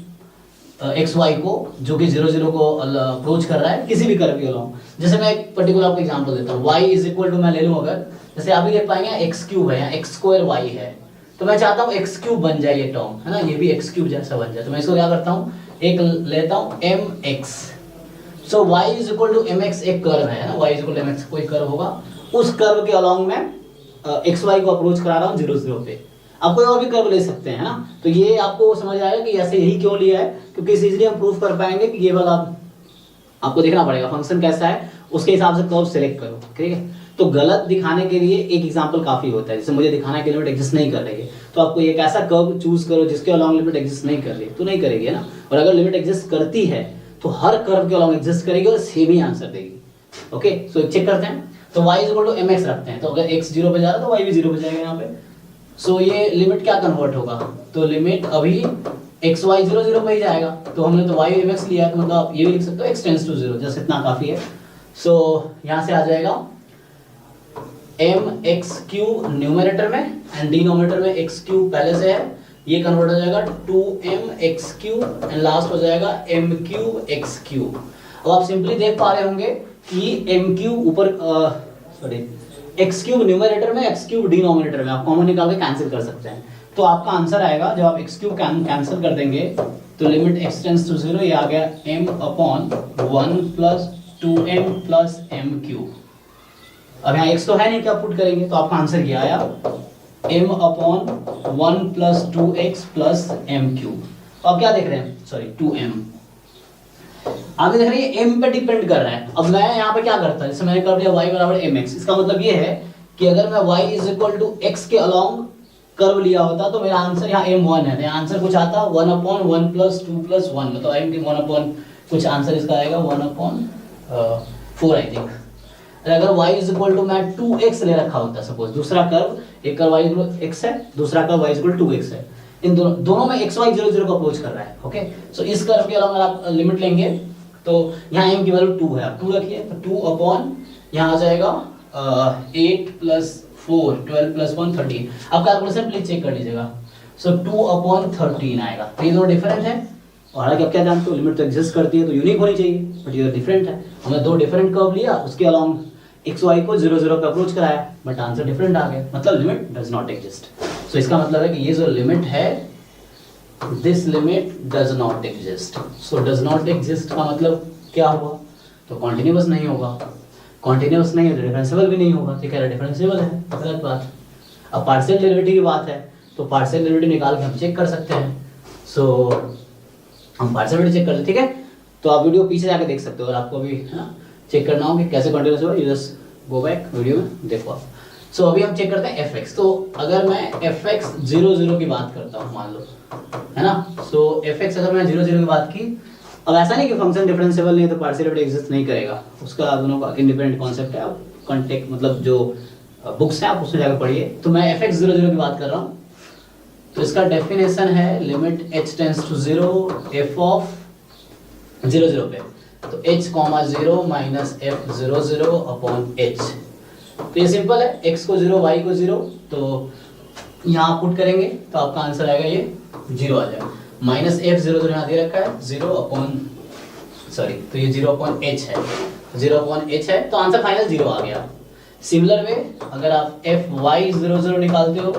एक्स वाई को जो कि 0 0 को अप्रोच कर रहा है, किसी भी कर्व के अलोंग, जैसे मैं एक पर्टिकुलर आपको एग्जांपल देता हूँ, y इज इक्वल टू मैं ले लूँ अगर, जैसे आप भी देख पाएंगे x³ है या x² y है, तो मैं चाहता हूँ x³ बन जाए ये टर्म, है ना, ये भी x³ जैसा बन जाए। तो मैं इसको क्या करता हूँ, एक लेता हूँ mx। So y is equal to mx एक कर्व है ना, y is equal to mx कोई कर्व होगा, उस कर्व के अलोंग में एक्स वाई को अप्रोच करा रहा हूँ 0 0 पे। आप कोई और भी कर्व ले सकते हैं ना, तो ये आपको समझ आएगा कि ऐसे यही क्यों लिया है, क्योंकि इजीली हम प्रूफ कर पाएंगे कि ये वाला आपको देखना पड़ेगा फंक्शन कैसा है, उसके हिसाब से कर्व सेलेक्ट करो, ठीक है। तो गलत दिखाने के लिए एक एग्जांपल काफी होता है, जैसे मुझे दिखाना है कि लिमिट एग्जिस्ट नहीं कर रही है, तो आपको एक ऐसा कर्व चूज करो जिसके अलोंग लिमिट एग्जिस्ट नहीं कर रही है, तो नहीं करेगी है ना। और अगर लिमिट एग्जिस्ट करती है तो हर कर्व के अलोंग एग्जिस्ट करेगी और सेम ही आंसर देगी। ओके, सो चेक करते हैं। तो y is equal to mx रखते हैं, तो अगर x 0 पे जा रहा है तो y भी 0 पे जाएगा यहाँ पे। सो ये लिमिट क्या कन्वर्ट होगा, तो लिमिट अभी एक्स वाई 0 0 पे ही जाएगा, तो हमने तो वाई एम एक्स लिया है, तो मतलब आप ये भी लिख सकते हो एक्स टेंस टू 0, जस्ट इतना काफ़ी है। सो यहाँ से आ जाएगा एम एक्स क्यूब न्यूमरेटर में एंड डिनोमिनेटर में एक्स क्यूब पहले से है, ये कन्वर्ट हो जाएगा 2m x cube and last हो जाएगा m क्यूब एक्स क्यूब। अब आप सिंपली देख पा रहे होंगे कि m क्यूब ऊपर सॉरी एक्स क्यूब न्यूमरेटर में एक्स क्यूब डिनोमिनेटर में आप कॉमन निकाल के कैंसिल कर सकते हैं, तो आपका आंसर आएगा जब आप एक्स क्यूब कैंसिल कर देंगे तो लिमिट एक्स टेंस टू 0 ये आ गया m upon 1 plus 2m plus m cube. अब यहाँ x तो है नहीं, क्या पुट करेंगे, तो आपका आंसर ये आया m upon 1 plus 2x plus m cube. तो आप क्या देख रहे हैं, सॉरी 2m, आप देख रहे हैं m पे डिपेंड कर रहा है। अब मैं यहाँ पे क्या करता है, जैसे मैंने कर दिया y बराबर mx, इसका मतलब ये है कि अगर मैं y is equal to x के अलोंग कर्व लिया होता तो मेरा आंसर यहाँ m1 है, यहाँ आंसर कुछ आता 1 अपॉन 1 प्लस 2 प्लस 1, मतलब m के 1 अपॉन कुछ आंसर इसका आएगा 1 अपॉन 4 आई थिंक। अगर y इज इक्वल टू मैं 2x ले रखा होता, सपोज दूसरा कर्व, एक कर्व y इक्वल x है, दूसरा कर्व y इक्वल 2x है, इन दोनों में x y 0 0 को अप्रोच कर रहा है, ओके। सो इस कर्व के अलावा आप लिमिट लेंगे तो यहाँ m की वैल्यू 2 है, आप 2 रखिए, तो 2 अपॉन यहाँ आ जाएगा 8 प्लस 4 12 प्लस 1 13, आप कैलकुलेशन प्लीज चेक कर लीजिएगा। सो 2 अपॉन 13 आएगा, तो ये दोनों डिफरेंट है, और हालांकि आप क्या जानते हो लिमिट तो एग्जिस्ट करती है तो यूनिक होनी चाहिए, बट ये डिफरेंट है। हमने दो डिफरेंट कर्व लिया, उसके अलोंग एक्स वाई को 0 0 पे अप्रोच कराया, बट आंसर डिफरेंट आ गया, मतलब लिमिट डज नॉट एग्जिस्ट। सो इसका मतलब है कि ये जो लिमिट है, this limit does not exist. So does not exist का मतलब क्या हुआ, तो कॉन्टिन्यूअस नहीं होगा, कॉन्टिन्यूअस नहीं है तो डिफरेंशिएबल भी नहीं होगा, तो कह रहा है डिफरेंशिएबल है, गलत बात। अब पार्शियल डेरिवेटिव की बात है, तो पार्शियल डेरिवेटिव निकाल के हम चेक कर सकते हैं। सो हम पार्शियल डेरिवेटिव चेक कर लेते, ठीक है। तो आप वीडियो पीछे जाके देख सकते हो, अगर आपको भी चेक करना हो कि कैसे कॉन्टिन्यूअस होगा, you just go back video में देखो आप। सो अभी हम चेक करते हैं fx। तो अगर मैं fx 0 0 की बात करता हूँ, मान लो, है ना, सो fx अगर मैं 0 0 की बात की, अब ऐसा नहीं कि फंक्शन डिफरेंशिएबल नहीं है तो पार्शियल डेरिवेटिव एग्जिस्ट नहीं करेगा, उसका दोनों का इंडिपेंडेंट कॉन्सेप्ट है। आप कॉन्टेक्ट मतलब जो बुक्स हैं आप उसमें जाकर पढ़िए। तो मैं fx 0 0 की बात कर रहा हूँ, तो इसका डेफिनेशन है limit h tends to 0 f of 0 0 पे, तो h 0 minus f 0 0 upon h। तो ये सिंपल है, x को 0 y को 0, तो यहाँ पुट करेंगे तो आपका आंसर आएगा ये 0 आ जाएगा, माइनस f 0 0 यहाँ दे रखा है 0 अपॉन सॉरी, तो ये 0 अपॉन h है, 0 अपॉन h है, तो आंसर फाइनल 0 आ गया। सिमिलर वे अगर आप fy 0 0 निकालते हो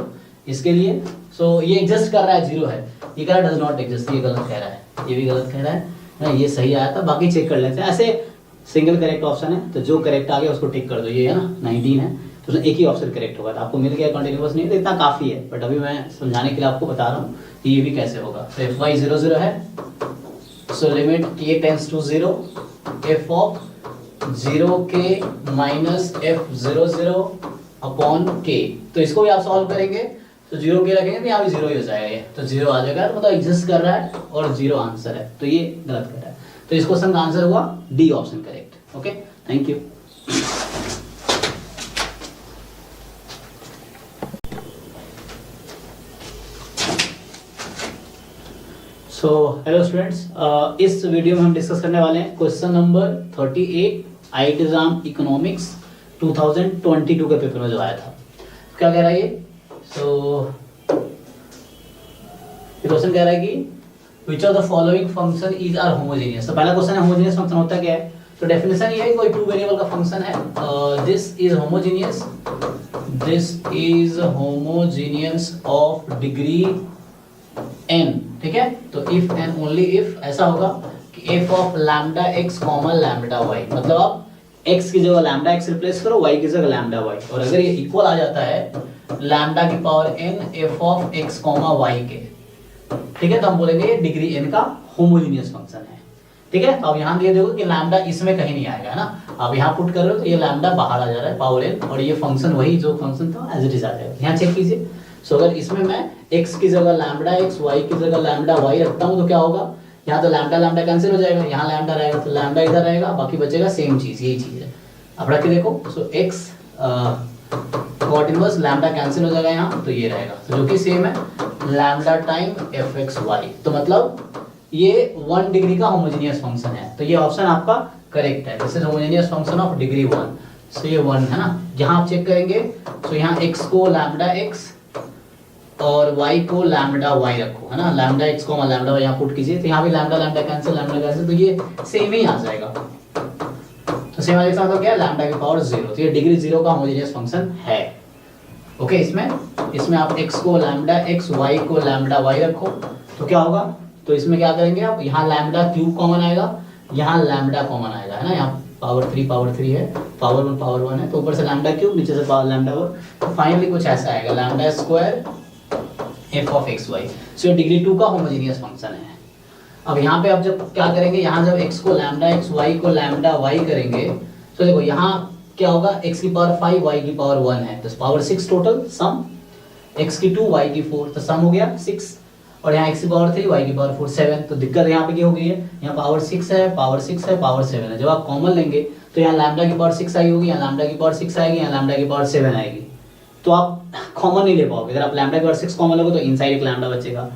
इसके लिए, सो ये एग्जिस्ट कर रहा है 0 है, ये कह रहा है डज नॉट एग्जिस्ट, ये गलत कह रहा है, ये भी गलत कह रहा है ना, ये सही आया था, बाकी चेक कर लेते हैं। ऐसे सिंगल करेक्ट ऑप्शन है, तो जो करेक्ट आ गया उसको टिक कर दो, ये है ना 19 है, तो एक ही ऑप्शन करेक्ट होगा, तो आपको मिल गया कॉन्टिन्यूअस नहीं, तो इतना काफ़ी है, बट अभी मैं समझाने के लिए आपको बता रहा हूँ कि ये भी कैसे होगा। तो fy 0 0 है, so limit k tends to 0 f of 0k minus f 0 0 upon k। तो इसको भी आप सॉल्व करेंगे तो 0k रखेंगे तो यहाँ भी 0 ही हो जाएगा, ये तो 0 आ जाएगा, मतलब एग्जिस्ट कर रहा है और 0 आंसर है, तो ये गलत कर रहा है, तो इसको संग आंसर हुआ D option correct. Okay, thank you. So hello students, इस वीडियो में हम डिस्कस करने वाले हैं क्वेश्चन नंबर 38 आई एग्जाम इकोनॉमिक्स 2022 के पेपर में जो आया था। क्या कह रहा है ये, सो क्वेश्चन कह रहा है कि which of the following function is are homogeneous। तो पहला क्वेश्चन है होमोजेनियस फंक्शन होता क्या है, तो डेफिनेशन ये है कोई टू वेरिएबल का फंक्शन है, this is homogeneous, this is homogeneous of degree n, ठीक है। तो इफ एंड ओनली इफ ऐसा होगा कि f of lambda x comma lambda y, मतलब आप x की जगह लैम्डा x रिप्लेस करो, y की जगह लैम्डा y, और अगर ये इक्वल आ जाता है लैम्डा की power n f of x comma y के, ठीक है, तो हम बोलेंगे डिग्री n का होमोजेनियस फंक्शन है, ठीक है। तो अब यहाँ दिए देखो कि लैम्डा इसमें कहीं नहीं आएगा, है ना, आप यहाँ पुट कर रहे हो तो ये लैम्डा बाहर आ जा रहा है पावर n, और ये फंक्शन वही जो फंक्शन था एज इट इज आ जाएगा। यहाँ चेक कीजिए, सो अगर इसमें मैं x की जगह लैम्डा x, y की जगह लैम्डा y रखता हूँ तो क्या होगा, यहाँ तो लैम्डा लैम्डा कैंसिल हो जाएगा, यहाँ लैम्डा रहेगा तो लैम्डा इधर रहेगा, बाकी बचेगा सेम चीज, यही चीज है। अब रख के देखो, so x cot inverse lambda cancel हो जाएगा यहाँ, तो ये रहेगा, तो जो कि सेम है lambda time F X Y. तो मतलब ये 1 डिग्री का होमोजेनियस फंक्शन है, तो ये ऑप्शन आपका करेक्ट है। This is homogeneous function of degree 1, सो ये 1 है ना। यहाँ आप चेक करेंगे तो यहाँ x को लैम्डा x और y को लैम्डा y रखो, है ना, लैम्डा x को लैम्डा y यहाँ पुट कीजिए, तो यहाँ भी लैम्डा लैम्डा कैंसिल, तो ये सेम ही आ जाएगा। तो सेम वाले मतलब क्या है, लैम्डा की पावर 0, तो ये डिग्री 0 का होमोजेनियस फंक्शन है। ओके, इसमें आप x को लैम्डा x, y को लैम्डा y रखो, तो क्या होगा, तो इसमें क्या करेंगे आप, यहाँ लैम्डा क्यूब कॉमन आएगा, यहाँ लैम्डा कॉमन आएगा, है ना, यहाँ पावर 3 है, पावर 1 है, तो ऊपर से लैम्डा क्यूब, नीचे से पावर लैम्डा 1, तो फाइनली कुछ ऐसा आएगा lambda square F of X Y. So degree 2 का होमोजेनियस फंक्शन है। अब यहाँ पे आप जब क्या करेंगे, यहाँ जब x को लैम्डा x, y को लैम्डा y करेंगे, तो देखो यहाँ क्या होगा, x की पावर 5, y की पावर 1 है, तो पावर 6 टोटल सम, x की 2, y की 4, तो सम हो गया 6, और यहाँ x की पावर 3, y की पावर 4, 7। तो दिक्कत यहाँ पे क्या हो गई है, यहाँ पावर 6 है, पावर 6 है, पावर 7 है। जब आप कॉमन लेंगे तो यहाँ लैम्डा की पावर 6 आई होगी, यहाँ लैम्डा की पावर 6 आएगी, यहाँ लैम्डा की पावर 7 आएगी, तो आप कॉमन नहीं ले पाओगे। अगर आप लैम्डा की पावर 6 कॉमन लोगे तो इनसाइड एक लैम्डा बचेगा,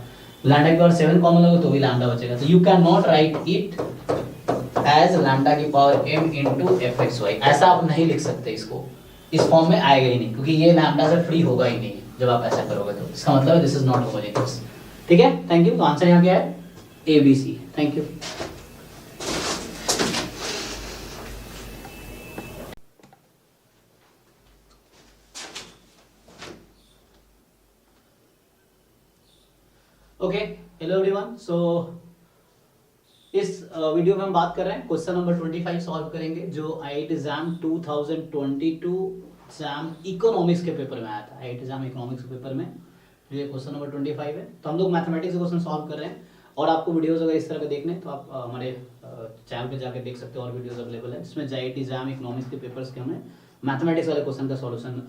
लैम्डा की पावर 7 कॉमन लोगे तो भी लैम्डा बचेगा। तो you can not write it as lambda की power m into F X Y, ऐसा आप नहीं लिख सकते इसको, इस फॉर्म में आएगा ही नहीं, क्योंकि ये लैम्डा से फ्री होगा ही नहीं जब आप ऐसा करोगे, तो इसका मतलब दिस इज नॉट होमोजेनियस। ठीक है, थैंक यू। तो आंसर यहाँ क्या है, A B C. Thank you. Okay, hello everyone. So इस वीडियो में हम बात कर रहे हैं क्वेश्चन नंबर 25 सॉल्व करेंगे, जो आईआईटी एग्जाम 2022 एग्जाम इकोनॉमिक्स के पेपर में आया था। आईआईटी एग्जाम इकोनॉमिक्स के पेपर में ये क्वेश्चन नंबर 25 है। तो हम लोग मैथमेटिक्स के क्वेश्चन सॉल्व कर रहे हैं, और आपको वीडियोस अगर इस तरह के देखने तो आप हमारे चैनल पे जाकर देख सकते हो, और वीडियोस अवेलेबल है। इसमें आईआईटी एग्जाम इकोनॉमिक्स के पेपर्स के हमने मैथमेटिक्स वाले क्वेश्चन का सॉल्यूशन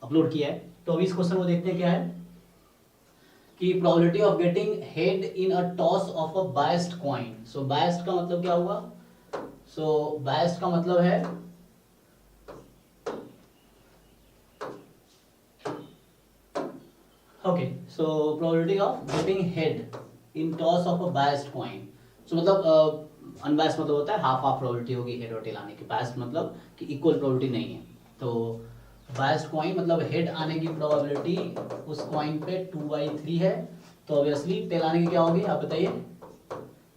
अपलोड किया है। तो अभी इस क्वेश्चन को देखते हैं क्या है कि probability of getting head in a toss of a biased coin. So biased का मतलब क्या हुआ, सो बायस्ड का मतलब है okay, so probability of getting head in toss of a biased coin. So मतलब अनबायस्ड मतलब होता है हाफ हाफ प्रोबेबिलिटी होगी हेड और टेल आने की, बायस्ड मतलब कि इक्वल प्रोबेबिलिटी नहीं है। तो बायस्ड कॉइन मतलब हेड आने की प्रोबेबिलिटी उस कॉइन पे 2/3 है, तो ऑब्वियसली टेल आने की क्या होगी आप बताइए।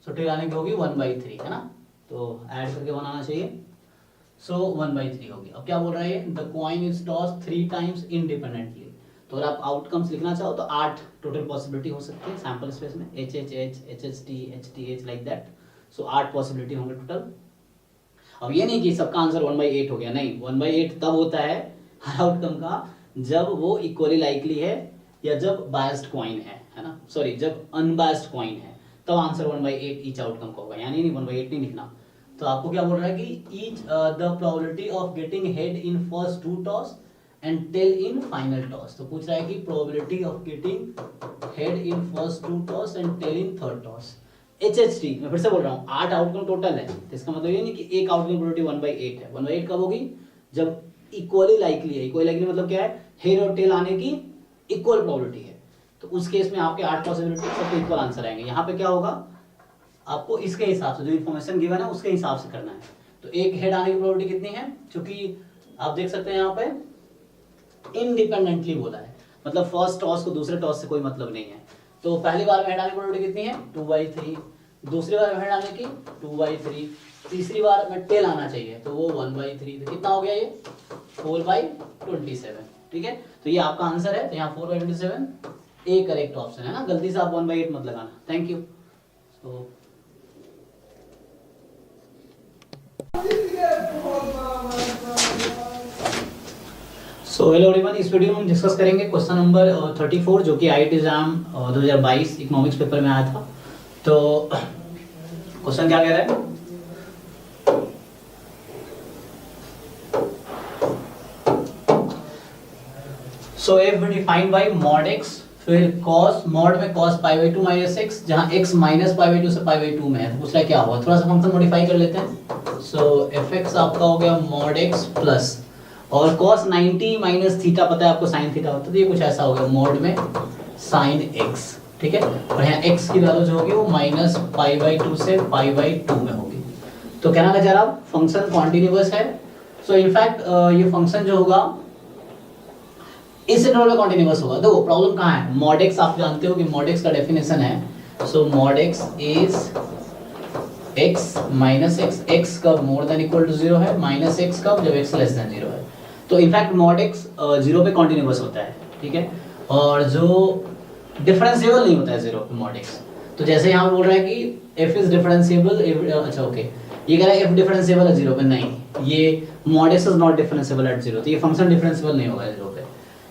सो टेल आने की होगी 1/3, है ना, तो ऐड करके 1 आना चाहिए, सो 1/3 होगी। अब क्या बोल रहा है, the coin is toss 3 times independently. तो अगर आप आउटकम्स लिखना चाहो तो 8 टोटल पॉसिबिलिटी हो सकती है सैंपल स्पेस में, HHH, HHT, HTH like that. So 8 possibility होंगे टोटल। अब ये नहीं कि सबका आंसर 1/8 हो गया, नहीं, 1/8 तब होता है हर आउटकम का जब वो इक्वली लाइकली है या जब बायस्ड कॉइन है ना, सॉरी जब अनबायस्ड कॉइन है, तब आंसर 1/8 ईच आउटकम का होगा, यानी नहीं 1/8 नहीं लिखना। तो आपको क्या बोल रहा है कि each the probability of getting head in first 2 toss and tail in final toss. तो पूछ रहा है कि probability of getting head in first 2 toss and tail in third toss. HHT मैं फिर से बोल रहा हूँ 8 आउटकम टोटल है, तो इसका मतलब ये नहीं कि एक आउटकम प्रोबेबिलिटी 1/8 है। 1/8 कब होगी, जब इक्वली लाइकली है। इक्वली लाइकली मतलब क्या है, हेड और टेल आने की इक्वल प्रोबेबिलिटी है, तो उस केस में आपके 8 पॉसिबिलिटी सबके इक्वल आंसर आएंगे। यहाँ पे क्या होगा, आपको इसके हिसाब से जो इन्फॉर्मेशन गिवन है उसके हिसाब से करना है। तो एक हेड आने की प्रोबेबिलिटी कितनी है, क्योंकि आप देख सकते हैं यहाँ पे इंडिपेंडेंटली बोला है, मतलब फर्स्ट टॉस को दूसरे टॉस से कोई मतलब नहीं है। तो पहली बार में हेड आने की प्रोबेबिलिटी कितनी है 2/3, दूसरी बार में हेड आने की 2/3, तीसरी बार में टेल आना चाहिए तो वो 1/3, तो कितना हो गया ये 4/27। ठीक है, तो ये आपका आंसर है। तो यहाँ 4/27 ए करेक्ट ऑप्शन है ना, गलती से आप 1/8 मत लगाना। Thank you. So hello everyone, इस वीडियो में हम डिस्कस करेंगे क्वेश्चन नंबर 34 जो कि आईआईटी एग्जाम 2022 इकोनॉमिक्स पेपर में आया था। तो क्वेश्चन क्या कह रहा है, so F defined by mod x, फिर cos mod में cos π/2 माइनस x, जहां x माइनस π/2 से π/2 में है, तो पूछ रहा है क्या हुआ। थोड़ा सा फंक्शन मॉडिफाई कर लेते हैं। सो fx आपका हो गया mod x प्लस, और cos 90 माइनस थीटा पता है आपको sin थीटा होता है, तो ये कुछ ऐसा होगा मोड में sin x, ठीक है। और यहाँ x की वैल्यू जो होगी वो माइनस π/2 से π/2 में होगी। तो कहना क्या चाह रहा हूँ, फंक्शन कॉन्टिन्यूअस है। सो इनफैक्ट ये फंक्शन जो होगा इस इंटरवल में कॉन्टिन्यूअस होगा। देखो प्रॉब्लम कहाँ है, mod x आप जानते हो कि mod x का डेफिनेशन है, सो mod x is x minus x, x कब मोर देन इक्वल टू 0 है, माइनस x कब जब x लेस देन 0 है। तो इनफैक्ट mod x 0 पे कॉन्टिन्यूअस होता है, ठीक है। और जो डिफरेंशिएबल नहीं होता है 0 पे mod x। तो जैसे यहाँ बोल रहा है कि f इज डिफरेंशिएबल, अच्छा ओके, ये कह रहा है f डिफरेंशिएबल है 0 पे, नहीं, ये mod x is not differentiable eight 0, तो ये फंक्शन डिफरेंशिएबल नहीं होगा 0 पे,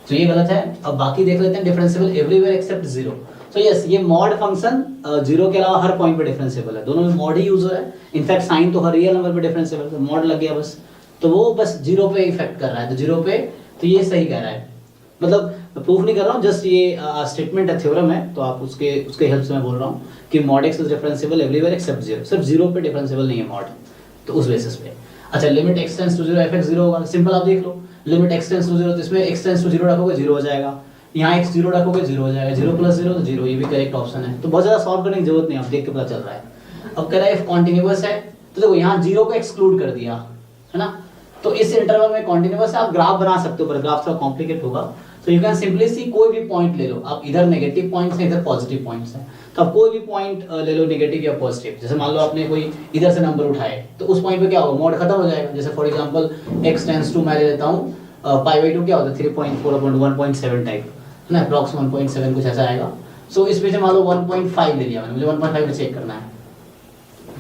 तो ये गलत है। अब बाकी देख लेते हैं, differentiable everywhere except 0। So yes, ये मॉड फंक्शन 0 के अलावा हर पॉइंट पे डिफरेंशिएबल है, दोनों में मॉड ही यूज हो रहा है। इनफैक्ट साइन तो हर रियल नंबर पे डिफरेंशिएबल है, तो मॉड लग गया बस, तो वो बस 0 पे इफेक्ट कर रहा है, तो 0 पे, तो ये सही कह रहा है। मतलब प्रूफ नहीं कर रहा हूँ, जस्ट ये स्टेटमेंट है, थ्योरम है, तो आप उसके हेल्प से मैं बोल रहा हूँ कि mod x is differentiable everywhere except 0, सिर्फ 0 पे डिफरेंशिएबल नहीं है मॉड, तो उस बेसिस पे। अच्छा, limit x tends to 0 f(x) 0 होगा, सिंपल आप देख लो, लिमिट x टेंड्स टू 0, तो इसमें x टेंड्स टू 0 रखोगे 0 हो जाएगा, यहाँ x 0 रखोगे 0 हो जाएगा, 0 प्लस 0 तो 0, ये भी करेक्ट ऑप्शन है। तो बहुत ज़्यादा सॉल्व करने की जरूरत नहीं, आप देख के पता चल रहा है। अब कह रहा है if कॉन्टिन्यूअस है, तो देखो यहाँ 0 को एक्सक्लूड कर दिया है ना, तो इस इंटरवल में कॉन्टिन्यूअस है। आप ग्राफ बना सकते हो, पर ग्राफ थोड़ा कॉम्प्लिकेट होगा, तो यू कैन सिंपली सी कोई भी पॉइंट ले लो आप, इधर नेगेटिव पॉइंट्स हैं इधर पॉजिटिव पॉइंट्स हैं, तो आप कोई भी पॉइंट ले लो नेगेटिव या पॉजिटिव। जैसे मान लो आपने कोई इधर से नंबर उठाए, तो उस पॉइंट पे क्या होगा, मॉड खत्म हो जाएगा। जैसे for example x tends to, मैं ले लेता हूँ π/2 क्या होता है 3.4/1.7 टाइप है ना, अप्रॉक्स 1.7 कुछ ऐसा आएगा। सो इस पे से मान लो 1.5 ले लिया मैंने, मुझे 1.5 में चेक करना है,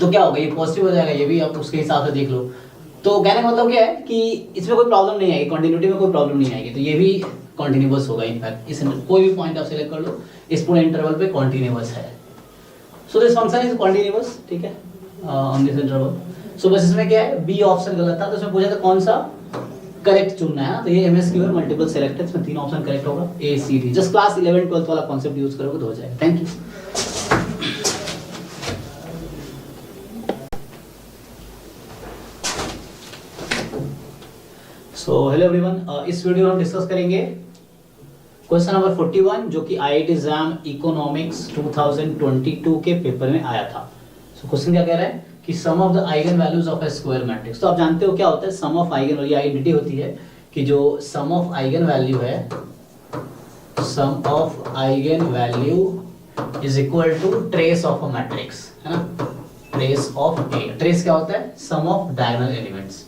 तो क्या होगा, ये पॉजिटिव हो जाएगा, ये भी आप उसके हिसाब से देख लो। तो कहने का मतलब क्या है कि इसमें कोई प्रॉब्लम नहीं आएगी, कंटिन्यूटी में कोई प्रॉब्लम नहीं आएगी, तो ये भी कॉन्टिन्यूअस होगा। इनफैक्ट इस कोई भी पॉइंट आप सिलेक्ट कर लो, इस पूरे इंटरवल पे कॉन्टिन्यूअस है। So this function is continuous, ठीक है, ऑन दिस इंटरवल। सो बस इसमें क्या है, बी ऑप्शन गलत था, तो इसमें पूछा था कौन सा करेक्ट चुनना है ना, तो ये एमएसक्यू है, मल्टीपल सेलेक्ट है, इसमें 3 ऑप्शन करेक्ट होगा, ए सी डी। जस्ट क्लास 11 12 वाला कॉन्सेप्ट यूज करोगे तो हो जाएगा। Thank you. So hello everyone, इस वीडियो में हम डिस्कस करेंगे क्वेश्चन नंबर 41, जो कि आईआईटी एग्जाम इकोनॉमिक्स 2022 के पेपर में आया था। सो क्वेश्चन क्या कह रहा है कि sum of the eigen values of a square matrix. तो आप जानते हो क्या होता है सम ऑफ आइगन, और ये आइडेंटिटी होती है कि जो सम ऑफ आइगन वैल्यू है, sum of eigen value is equal to trace of a matrix, है ना, ट्रेस ऑफ ए। ट्रेस क्या होता है, sum of diagonal elements.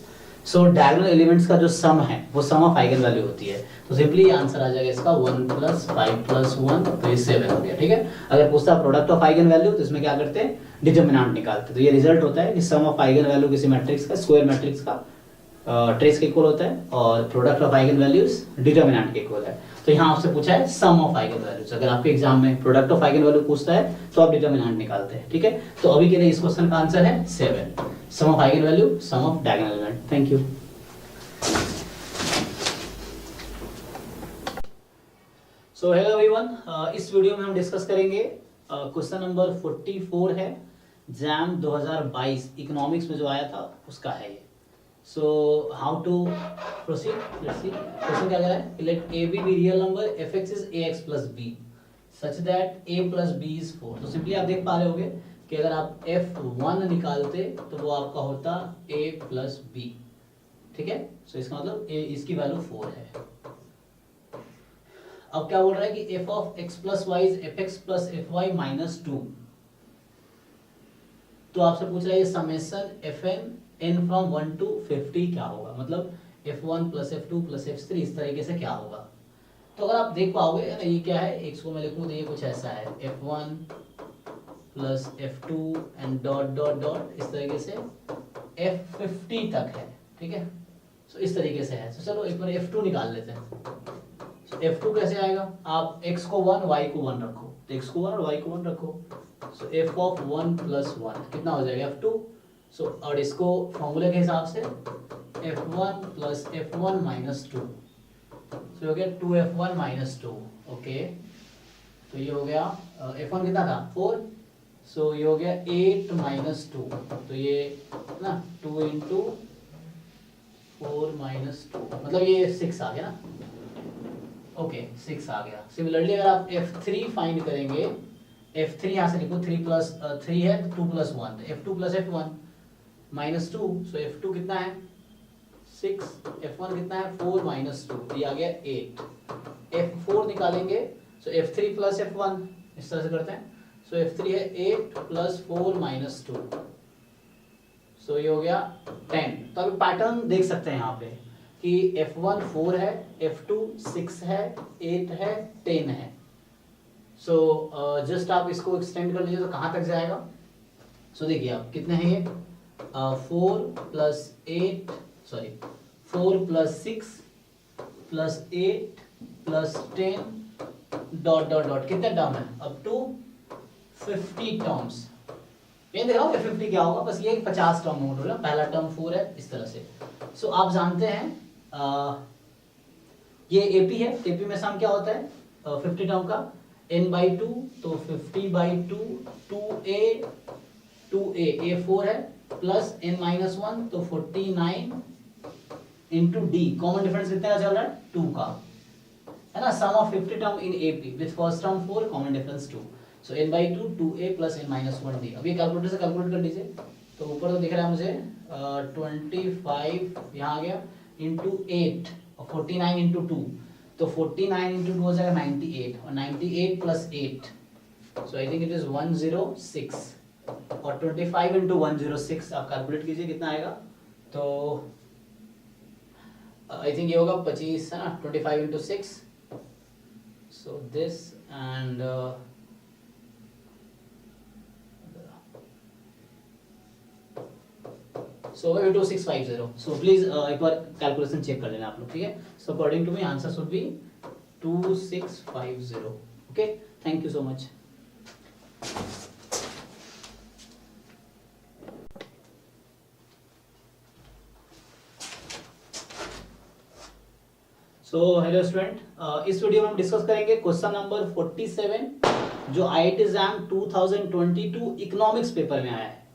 So diagonal elements का जो सम है वो सम ऑफ आइगन वैल्यू होती है। तो सिंपली आंसर आ जाएगा इसका 1 + 5 + 1, तो ये 7 हो गया, ठीक है। अगर पूछता है प्रोडक्ट ऑफ आइगन वैल्यू, तो इसमें क्या करते हैं, डिटरमिनेंट निकालते हैं। तो ये रिजल्ट होता है कि सम ऑफ आइगन वैल्यू किसी मैट्रिक्स का, स्क्वायर मैट्रिक्स का ट्रेस के इक्वल होता है, और product of eigen values determinant के इक्वल है। तो यहाँ आपसे पूछा है सम ऑफ आइगन वैल्यूज। अगर आपके एग्जाम में प्रोडक्ट ऑफ आइगन वैल्यू पूछता है तो आप डिटरमिनेंट निकालते हैं, ठीक है। तो अभी के लिए इस क्वेश्चन का आंसर है 7, sum of eigen value, sum of diagonal element. Thank you. So hello everyone, इस वीडियो में हम डिस्कस करेंगे क्वेश्चन नंबर 44 है, जैम 2022 इकोनॉमिक्स में जो आया था उसका है ये। So how to proceed, let's see. Question क्या कह रहा है, let a be real number fx is ax plus b such that a plus b is 4। तो सिंपली आप देख पा रहे होगे कि अगर आप f1 निकालते तो वो आपका होता a plus b, ठीक है। सो इसका मतलब a, इसकी वैल्यू 4 है। अब क्या बोल रहा है कि f of x plus y is fx plus fy minus 2। तो आपसे पूछ रहा है ये summation fn n from 1 to 50 क्या होगा, मतलब f1 plus f2 plus f3 इस तरीके से क्या होगा। तो अगर आप देख पाओगे ना, ये क्या है, x को मैं लिखूं तो ये कुछ ऐसा है, f1 plus f2 and dot dot dot इस तरीके से f50 तक है, ठीक है। सो इस तरीके से है। तो चलो एक बार f2 निकाल लेते हैं। f2 कैसे आएगा, आप x को 1 y को 1 रखो, तो x को 1 और y को 1 रखो, सो f of 1 + 1 कितना हो जाएगा f2। सो और इसको फॉर्मूले के हिसाब से f1 + f1 - 2, सो हो गया 2f1 - 2, ओके। तो ये हो गया f1 कितना था 4, सो ये हो गया 8 - 2, तो ये ना 2 × 4 माइनस 2, मतलब ये 6 आ गया ना, ओके 6 आ गया। सिमिलरली अगर आप F3 फाइंड करेंगे, F3 यहाँ से लिखो, 3 प्लस 3 है, 2 plus 1, F2 plus F1 minus 2, सो F2 कितना है 6, F1 कितना है 4 माइनस 2, ये आ गया 8। F4 निकालेंगे, सो F3 प्लस F1, इस तरह से करते हैं, सो F3 है 8 प्लस 4 माइनस 2, सो ये हो गया 10। तो अभी पैटर्न देख सकते हैं यहाँ पे कि F1 4 है, F2 6 है, 8 है, 10 है। सो जस्ट आप इसको एक्सटेंड कर लीजिए तो कहाँ तक जाएगा। सो देखिए आप कितने हैं ये 4 plus 8, sorry 4 plus 6 plus 8 plus 10 dot dot dot, कितने टर्म है अप टू 50 टर्म्स। ये देख रहा हूँ 50 क्या होगा, बस ये 50 टर्म नोट हो रहा है, पहला टर्म 4 है इस तरह से। सो आप जानते हैं ये एपी है, एपी में सम क्या होता है 50 टर्म का, n/2 तो 50/2 2a a 4 है, प्लस n-1 तो 49 इंटू डी, कॉमन डिफरेंस कितने का चल रहा है 2 का, है ना। Sum of 50 term in AP with first term 4, common difference 2, so n/2 2a plus n-1 D. अब ये कैलकुलेटर से कैलकुलेट कर लीजिए, तो ऊपर तो दिख रहा है मुझे 25 यहाँ आ गया इंटू 8 और 49 इंटू 2, तो 49 इंटू 2 हो जाएगा 98, और 98 plus 8, so I think it is 106, और 25 इंटू 106 आप कैलकुलेट कीजिए कितना आएगा, तो आई थिंक ये होगा 25 है ना, 25 into 6, so this and so 2650। So please एक बार कैलकुलेशन चेक कर लेना आप लोग, ठीक है। So according to me answer should be 2650। Okay, thank you so much. So hello student, इस वीडियो में हम डिस्कस करेंगे क्वेश्चन नंबर 47 जो IIT एग्जाम 2022 इकोनॉमिक्स पेपर में आया है।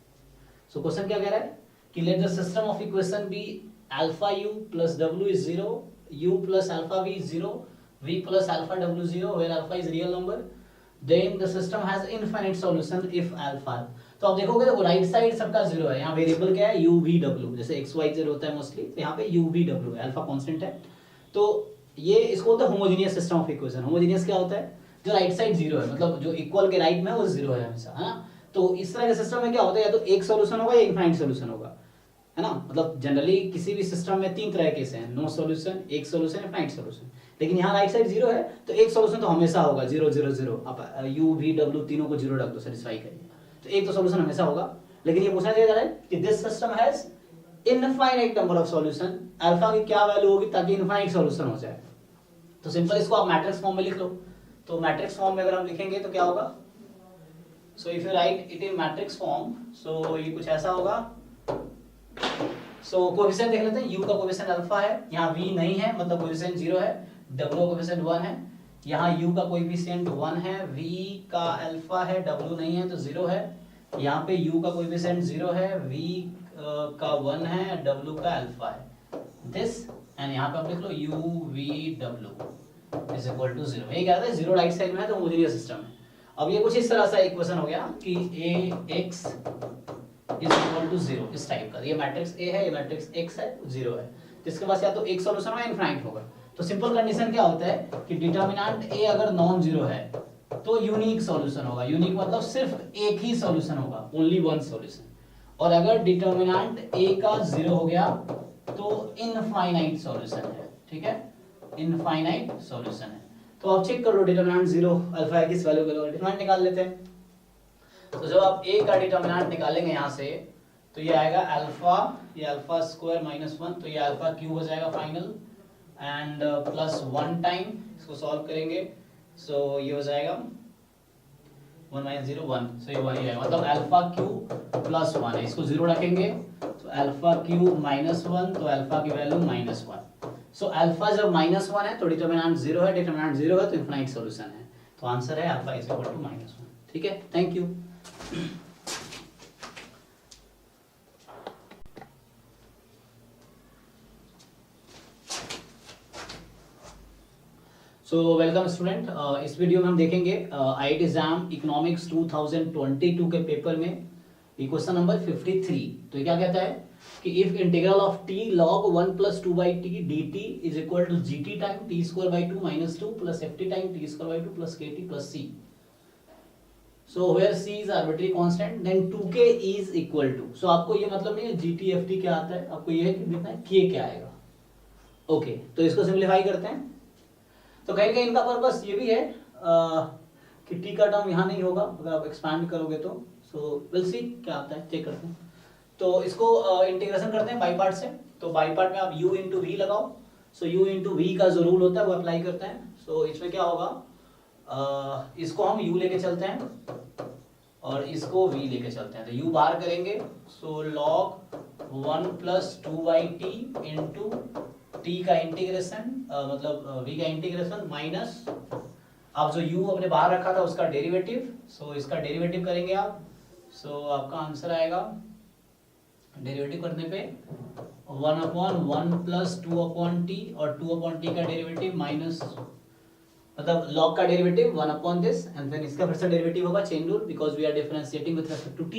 सो क्वेश्चन क्या कह रहा है कि let the system of equation be alpha u plus w is 0, u plus alpha v is 0, v plus alpha w 0 where alpha is real number, then the system has infinite solution if alpha. तो आप देखोगे तो राइट साइड सबका 0 है, यहाँ वेरिएबल क्या है u v w, जैसे x y z होता है मोस्टली, तो यहाँ पे u v w है, अल्फा कांस्टेंट है। तो ये इसको बोलते हैं homogeneous system of equation. Homogeneous क्या होता है, जो राइट साइड 0 है, मतलब जो इक्वल के राइट में है वो 0 है हमेशा, है ना। तो इस तरह के सिस्टम में क्या होता है, या तो एक सॉल्यूशन होगा या इनफाइनाइट सॉल्यूशन होगा, है ना। मतलब जनरली किसी भी सिस्टम में 3 तरह के केस हैं, नो सॉल्यूशन, एक सॉल्यूशन, इनफाइनाइट सॉल्यूशन। लेकिन यहाँ राइट साइड 0 है तो एक सॉल्यूशन तो हमेशा होगा, 0 0 0, आप u v w तीनों को 0 रख दो, सेटिस्फाई करिए, तो एक तो सॉल्यूशन हमेशा होगा। लेकिन ये पूछना चाहिए जा रहा है कि this system has infinite number of solution, alpha की क्या वैल्यू होगी ताकि इनफाइनाइट सॉल्यूशन हो जाए। तो सिंपल इसको आप मैट्रिक्स फॉर्म में लिख लो। तो मैट्रिक्स फॉर्म में अगर हम लिखेंगे तो क्या होगा, so if you write it in matrix form, so ये कुछ ऐसा होगा। सो कोएफिशिएंट देख लेते हैं, u का कोएफिशिएंट अल्फा है, यहाँ v नहीं है मतलब कोएफिशिएंट 0 है, w का कोएफिशिएंट 1 है, यहाँ u का कोएफिशिएंट 1 है, v का अल्फा है, w नहीं है तो 0 है, यहाँ पे u का कोएफिशिएंट 0 है, v का 1 है, w का अल्फा है, दिस एंड यहाँ पे आप लिख लो u v w is equal to 0। ये क्या है, 0 राइट साइड में है तो होमोजेनियस सिस्टम है। अब ये कुछ इस तरह से इक्वेशन हो गया कि ax इज इक्वल टू 0, इस टाइप का। ये मैट्रिक्स A है, ये मैट्रिक्स x है, 0 है, तो इसके पास या तो एक सॉल्यूशन होगा या इनफाइनाइट होगा। तो सिंपल कंडीशन क्या होता है कि डिटरमिनेंट A अगर नॉन जीरो है तो यूनिक सॉल्यूशन होगा। यूनिक मतलब सिर्फ एक ही सॉल्यूशन होगा, ओनली वन सॉल्यूशन। और अगर डिटरमिनेंट A का 0 हो गया तो इनफाइनाइट सॉल्यूशन है, ठीक है, इनफाइनाइट सॉल्यूशन है। तो आप चेक करो डिटरमिनेंट 0 अल्फा किस वैल्यू का, डिटरमिनेंट निकाल लेते हैं। तो जब आप A का डिटरमिनेंट निकालेंगे यहाँ से तो ये आएगा अल्फा, ये अल्फा स्क्वायर माइनस 1, तो ये अल्फा क्यूब हो जाएगा फाइनल, एंड प्लस 1 टाइम इसको सॉल्व करेंगे, सो ये हो जाएगा 1 माइनस 0 1, सो ये 1 ही आएगा, मतलब अल्फा क्यूब प्लस 1 है, इसको 0 रखेंगे तो अल्फा क्यूब माइनस 1, तो अल्फा की वैल्यू माइनस 1। सो अल्फा जब माइनस 1 है तो डिटरमिनेंट 0 है, डिटरमिनेंट 0 है तो इनफिनिट सॉल्यूशन है। तो आंसर है alpha is equal to minus 1, ठीक है, thank you. So welcome student, इस वीडियो में हम देखेंगे आईआईटी एग्जाम इकोनॉमिक्स 2022 के पेपर में ये क्वेश्चन नंबर 53। तो ये क्या कहता है कि if integral of T log 1 plus 2 by t dt is equal to gt time t square by 2 minus 2 plus ft time t square by 2 plus kt plus c. So where c is arbitrary constant then 2k is equal to, so आपको ये मतलब नहीं है gt ft क्या आता है, आपको ये है कि देखना है k क्या आएगा। ओके तो इसको सिंप्लीफाई करते हैं। तो कहीं कहीं इनका पर्पस ये भी है कि टी का टर्म यहाँ नहीं होगा अगर आप एक्सपैंड करोगे तो। सो विल सी क्या आता है, चेक करते हैं। तो इसको इंटीग्रेशन करते हैं बाई पार्ट से। तो बाई पार्ट में आप u इंटू वी लगाओ। सो u इंटू वी का जो रूल होता है वो अप्लाई करते हैं। सो इसमें क्या होगा, इसको हम u लेके चलते हैं और इसको v लेके चलते हैं। तो u बाहर करेंगे, सो log 1 plus 2/t into t का इंटीग्रेशन मतलब v का इंटीग्रेशन माइनस आप जो u अपने बाहर रखा था उसका डेरिवेटिव। सो इसका डेरिवेटिव करेंगे आप। सो आपका आंसर आएगा, डेरिवेटिव करने पे 1/1 plus 2/t और 2/t का डेरिवेटिव माइनस मतलब log का डेरिवेटिव 1 दिस एंड देन इसका फिर से डेरिवेटिव होगा chain rule because we are differentiating with respect to t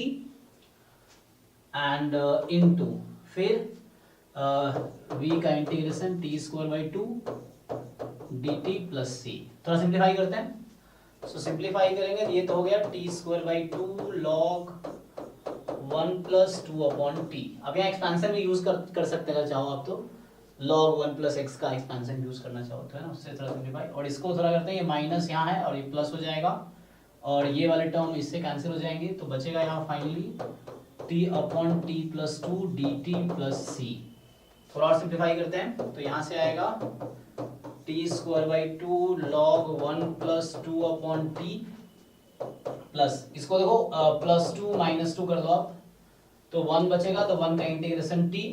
and into फिर v का integration t square by 2 dt plus c। थोड़ा सिंप्लीफाई करते हैं। सो सिंप्लीफाई करेंगे तो ये तो हो गया t square by 2 log 1 plus 2/t। अब यहाँ एक्सपेंशन भी यूज कर सकते हैं अगर चाहो आप तो, log 1 plus x का एक्सपेंशन यूज करना चाहो तो, है ना, उससे थोड़ा सिंप्लीफाई। और इसको थोड़ा करते हैं, ये माइनस यहाँ है और ये प्लस हो जाएगा और ये वाले टर्म इससे कैंसिल हो जाएंगे। तो बचेगा यहाँ finally t/t plus 2 dt plus c। थोड़ा और सिंप्लीफाई करते हैं तो यहाँ से आएगा t square by 2 log 1 plus 2/t plus इसको देखो प्लस 2 माइनस 2 कर दो आप तो 1 बचेगा। तो 1 का इंटीग्रेशन t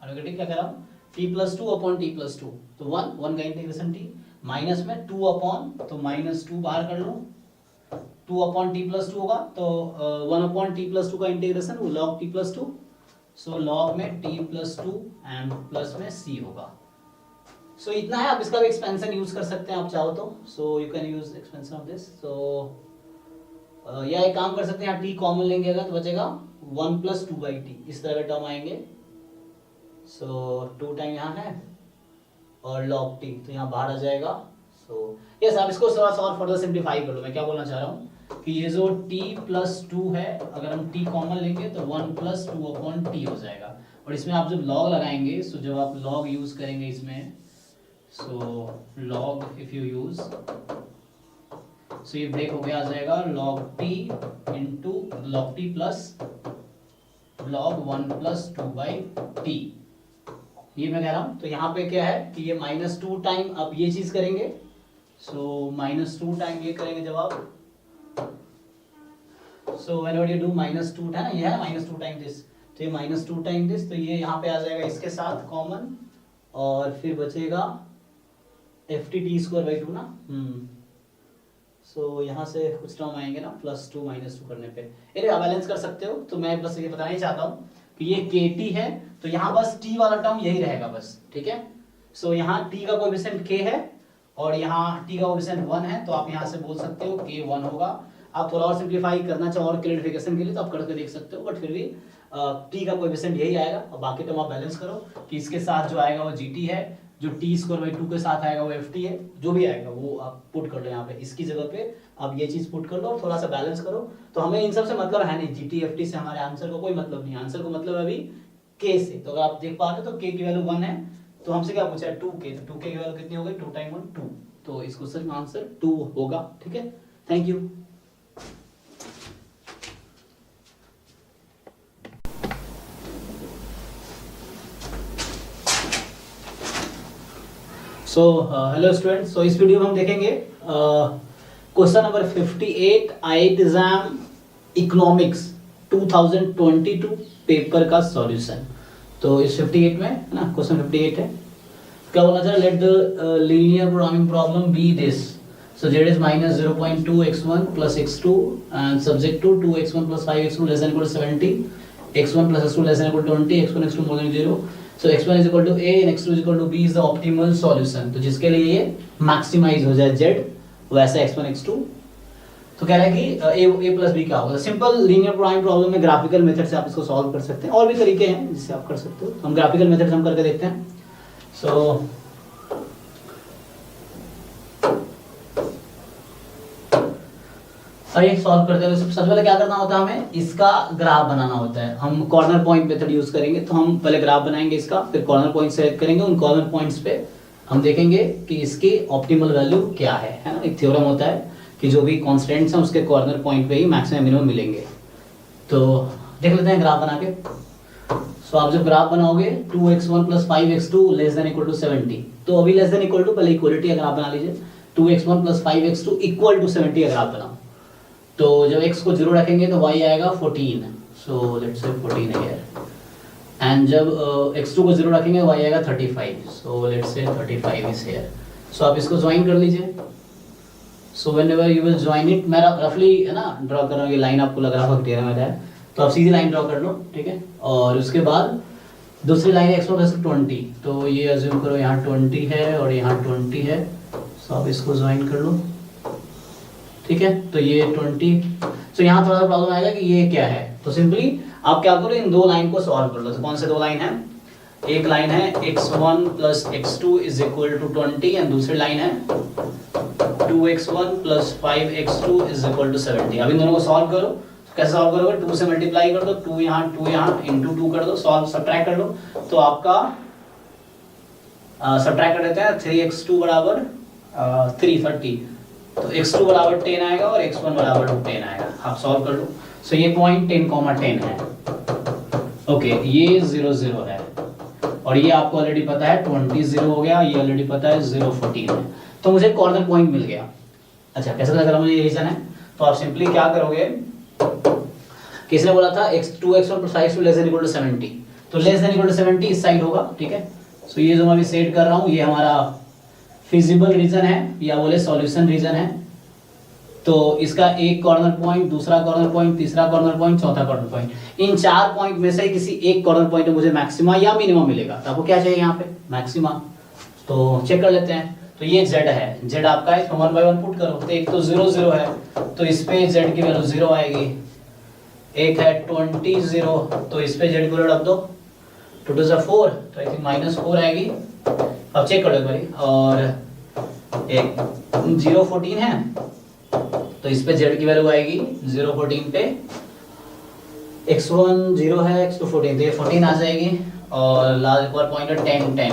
और क्या कर रहा हूँ t plus 2/t plus 2 तो 1 का इंटीग्रेशन t माइनस में 2 तो माइनस 2 बाहर कर लो 2/t plus 2 होगा तो 1/t plus 2 का इंटीग्रेशन वो log t plus 2। सो log में t plus 2 एंड प्लस में c होगा। सो इतना है। आप इसका भी एक्सपेंशन यूज कर सकते हैं आप चाहो तो। So you can use expansion of this. So या एक काम कर सकते हैं, यहाँ t कॉमन लेंगे अगर तो बचेगा 1 plus 2/t इस तरह का टर्म आएंगे। सो 2 टाइम यहाँ है और log t तो यहाँ बाहर आ जाएगा। सो यस आप इसको थोड़ा सा और फर्दर सिंप्लीफाई कर लो। मैं क्या बोलना चाह रहा हूँ कि ये जो t plus 2 है अगर हम t कॉमन लेंगे तो 1 plus 2/t हो जाएगा। और इसमें आप जब log लगाएंगे, सो जब आप log यूज करेंगे इसमें, सो log इफ यू यूज, सो ये ब्रेक हो गया आ जाएगा log t into log t plus log 1 plus 2/t। ये मैं कह रहा हूं। तो यहाँ पे क्या है कि ये -2 टाइम आप ये चीज करेंगे। सो -2 टाइम ये करेंगे जब आप, सो व्हेनेवर यू डू -2 है ना, ये है -2 टाइम दिस, तो ये -2 टाइम दिस, तो ये यहाँ पे आ जाएगा इसके साथ कॉमन और फिर बचेगा ft square by 2 ना। सो यहाँ से कुछ टर्म आएंगे ना +2 -2 करने पे, ये आप बैलेंस कर सकते हो। तो मैं बस ये बताना ही चाहता हूँ कि ये kt है तो यहाँ बस t वाला टर्म यही रहेगा बस, ठीक है। सो यहाँ t का कोएफिशिएंट k है और यहाँ t का कोएफिशिएंट 1 है तो आप यहाँ से बोल सकते हो k 1 होगा। आप थोड़ा और सिंप्लीफाई करना चाहो और क्लैरिफिकेशन के लिए तो आप करके देख सकते हो, बट फिर भी t का कोएफिशिएंट यही आएगा और बाकी टर्म आप बैलेंस करो कि इसके साथ जो आएगा वो gt है, जो t square by 2 के साथ आएगा वो ft है, जो भी आएगा वो आप पुट कर लो यहाँ पे, इसकी जगह पे आप ये चीज पुट कर लो और थोड़ा सा बैलेंस करो। तो हमें इन सब से मतलब है नहीं, gt ft से हमारे आंसर को कोई मतलब नहीं, आंसर को मतलब है अभी k से। तो अगर आप देख पा रहे हो तो k की वैल्यू 1 है तो हमसे क्या पूछा है 2k, तो 2k की वैल्यू कितनी हो गई 2 टाइम 1 2, तो इस क्वेश्चन का आंसर 2 होगा, ठीक है। Thank you. So hello students, so इस वीडियो में हम देखेंगे question number 58 IIT exam economics 2022 paper का सॉल्यूशन। तो इस 58 में है ना, क्वेश्चन 58 है, क्या बोलना चाह रहा है, let the linear programming problem be this, so z is -0.2 x1 plus x2 and subject to 2x1 plus 5x2 less than equal to 70 x1 plus x2 less than equal to 20, x1 x2 more than 0. So x1 is equal to a and x2 is equal to b is the optimal solution. तो जिसके लिए ये मैक्सिमाइज हो जाए z, वैसा x1 x2. तो कह रहा है कि a प्लस बी क्या होगा. सिंपल लीनियर प्रोग्रामिंग प्रॉब्लम में ग्राफिकल मेथड से आप इसको सॉल्व कर सकते हैं. और भी तरीके हैं जिससे आप कर सकते हो. हम ग्राफिकल मेथड से हम करके देखते हैं. सो आइए सॉल्व करते हैं. सबसे पहले क्या करना होता है, हमें इसका ग्राफ बनाना होता है. हम कॉर्नर पॉइंट मेथड यूज करेंगे. तो हम पहले ग्राफ बनाएंगे इसका, फिर कॉर्नर पॉइंट सेलेक्ट करेंगे. उन कॉर्नर पॉइंट्स पे हम देखेंगे कि इसकी ऑप्टिमल वैल्यू क्या है ना. एक थ्योरम होता है कि जो भी कॉन्स्टेंट्स हैं उसके कॉर्नर पॉइंट पे ही मैक्सिमम मिनिमम मिलेंगे. तो देख लेते हैं ग्राफ बना के. सो आप जब ग्राफ बनाओगे 2x1 plus 5x2 less than equal to 70. तो अभी लेस देन इक्वल टू, पहले इक्वलिटी का ग्राफ बना लीजिए. 2x1 plus 5x2 equal to 70 का ग्राफ बनाओ. तो जब x को 0 रखेंगे तो y आएगा 14. So let's say 14 here. And जब x2 को 0 रखेंगे y आएगा 35. So let's say 35 is here. सो आप इसको ज्वाइन कर लीजिए. So whenever you will join it, मैं रफली है ना ड्रॉ कर रहा हूँ. ये लाइन आपको लग रहा होगा क्लियर में है, तो आप सीधी लाइन ड्रॉ कर लो. ठीक है. और उसके बाद दूसरी लाइन x1 प्लस 20. तो ये अज्यूम करो यहाँ 20 है और यहाँ 20 है. सो आप इसको ज्वाइन कर लो. ठीक है. तो ये 20. तो यहाँ थोड़ा सा प्रॉब्लम आएगा कि ये क्या है. तो सिंपली आप क्या करो, इन दो लाइन को सॉल्व कर लो. तो कौन से दो लाइन है, एक लाइन है x1 plus x2 is equal to 20 and दूसरी लाइन है 2x1 plus 5x2 is equal to 70. अब इन दोनों को सॉल्व करो. तो कैसे सॉल्व करोगे, 2 से मल्टीप्लाई कर दो, 2 यहाँ इंटू 2 कर दो, सॉल्व सब्ट्रैक्ट कर लो. तो आपका सब्ट्रैक्ट कर देते हैं. 3x2 बराबर 330. तो x2 बराबर 10 आएगा और x1 बराबर 10 आएगा. आप सॉल्व कर लो. सो ये पॉइंट 10,10 है. ओके. ये 0 0 है और ये आपको ऑलरेडी पता है 20 0 हो गया. ये ऑलरेडी पता है 0 14 है. तो मुझे कॉर्नर पॉइंट मिल गया. अच्छा कैसे पता चला मुझे ये रीजन है. तो आप सिंपली क्या करोगे, किसने बोला था x2x1 plus 5x2 less than equal to 70. तो लेस देन इक्वल टू 70 इस साइड होगा. ठीक है. सो ये जो मैं अभी सेट कर रहा हूँ ये हमारा फिजिबल रीजन है या बोले सॉल्यूशन रीजन है. तो इसका एक कॉर्नर पॉइंट, दूसरा कॉर्नर पॉइंट, तीसरा कॉर्नर पॉइंट, चौथा कॉर्नर पॉइंट, इन 4 पॉइंट में से किसी एक कॉर्नर पॉइंट में मुझे मैक्सिमा या मिनिमम मिलेगा. तो आपको क्या चाहिए यहाँ पे, मैक्सिमा. तो चेक कर लेते हैं. तो ये z है, z आपका है. 1 by 1 पुट करो. तो एक तो 0 0 है तो इस पे z की वैल्यू 0 आएगी. एक है 20 0 तो इस पे z की वैल्यू रख दो. 2 2 4 तो आई थिंक -4 आएगी. अब चेक करो एक बारी. और एक 0 14 है तो इस पे z की वैल्यू आएगी 0 14 पे. x1 0 है, x2 14, तो ये 14 आ जाएगी. और लास्ट एक और पॉइंट है 10 10.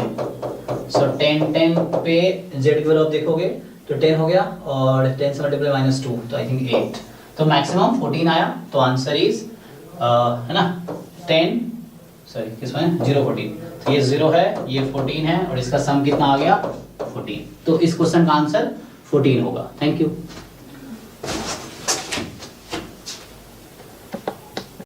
सो 10 10 पे z की वैल्यू आप देखोगे तो 10 हो गया और 10 से मल्टीप्लाई -2 तो आई थिंक 8. तो मैक्सिमम 14 आया. तो आंसर इज है ना 10 सॉरी किसमें 0 14. तो ये 0 है, ये 14 है और इसका सम कितना आ गया 14. तो इस क्वेश्चन का आंसर 14 होगा. Thank you.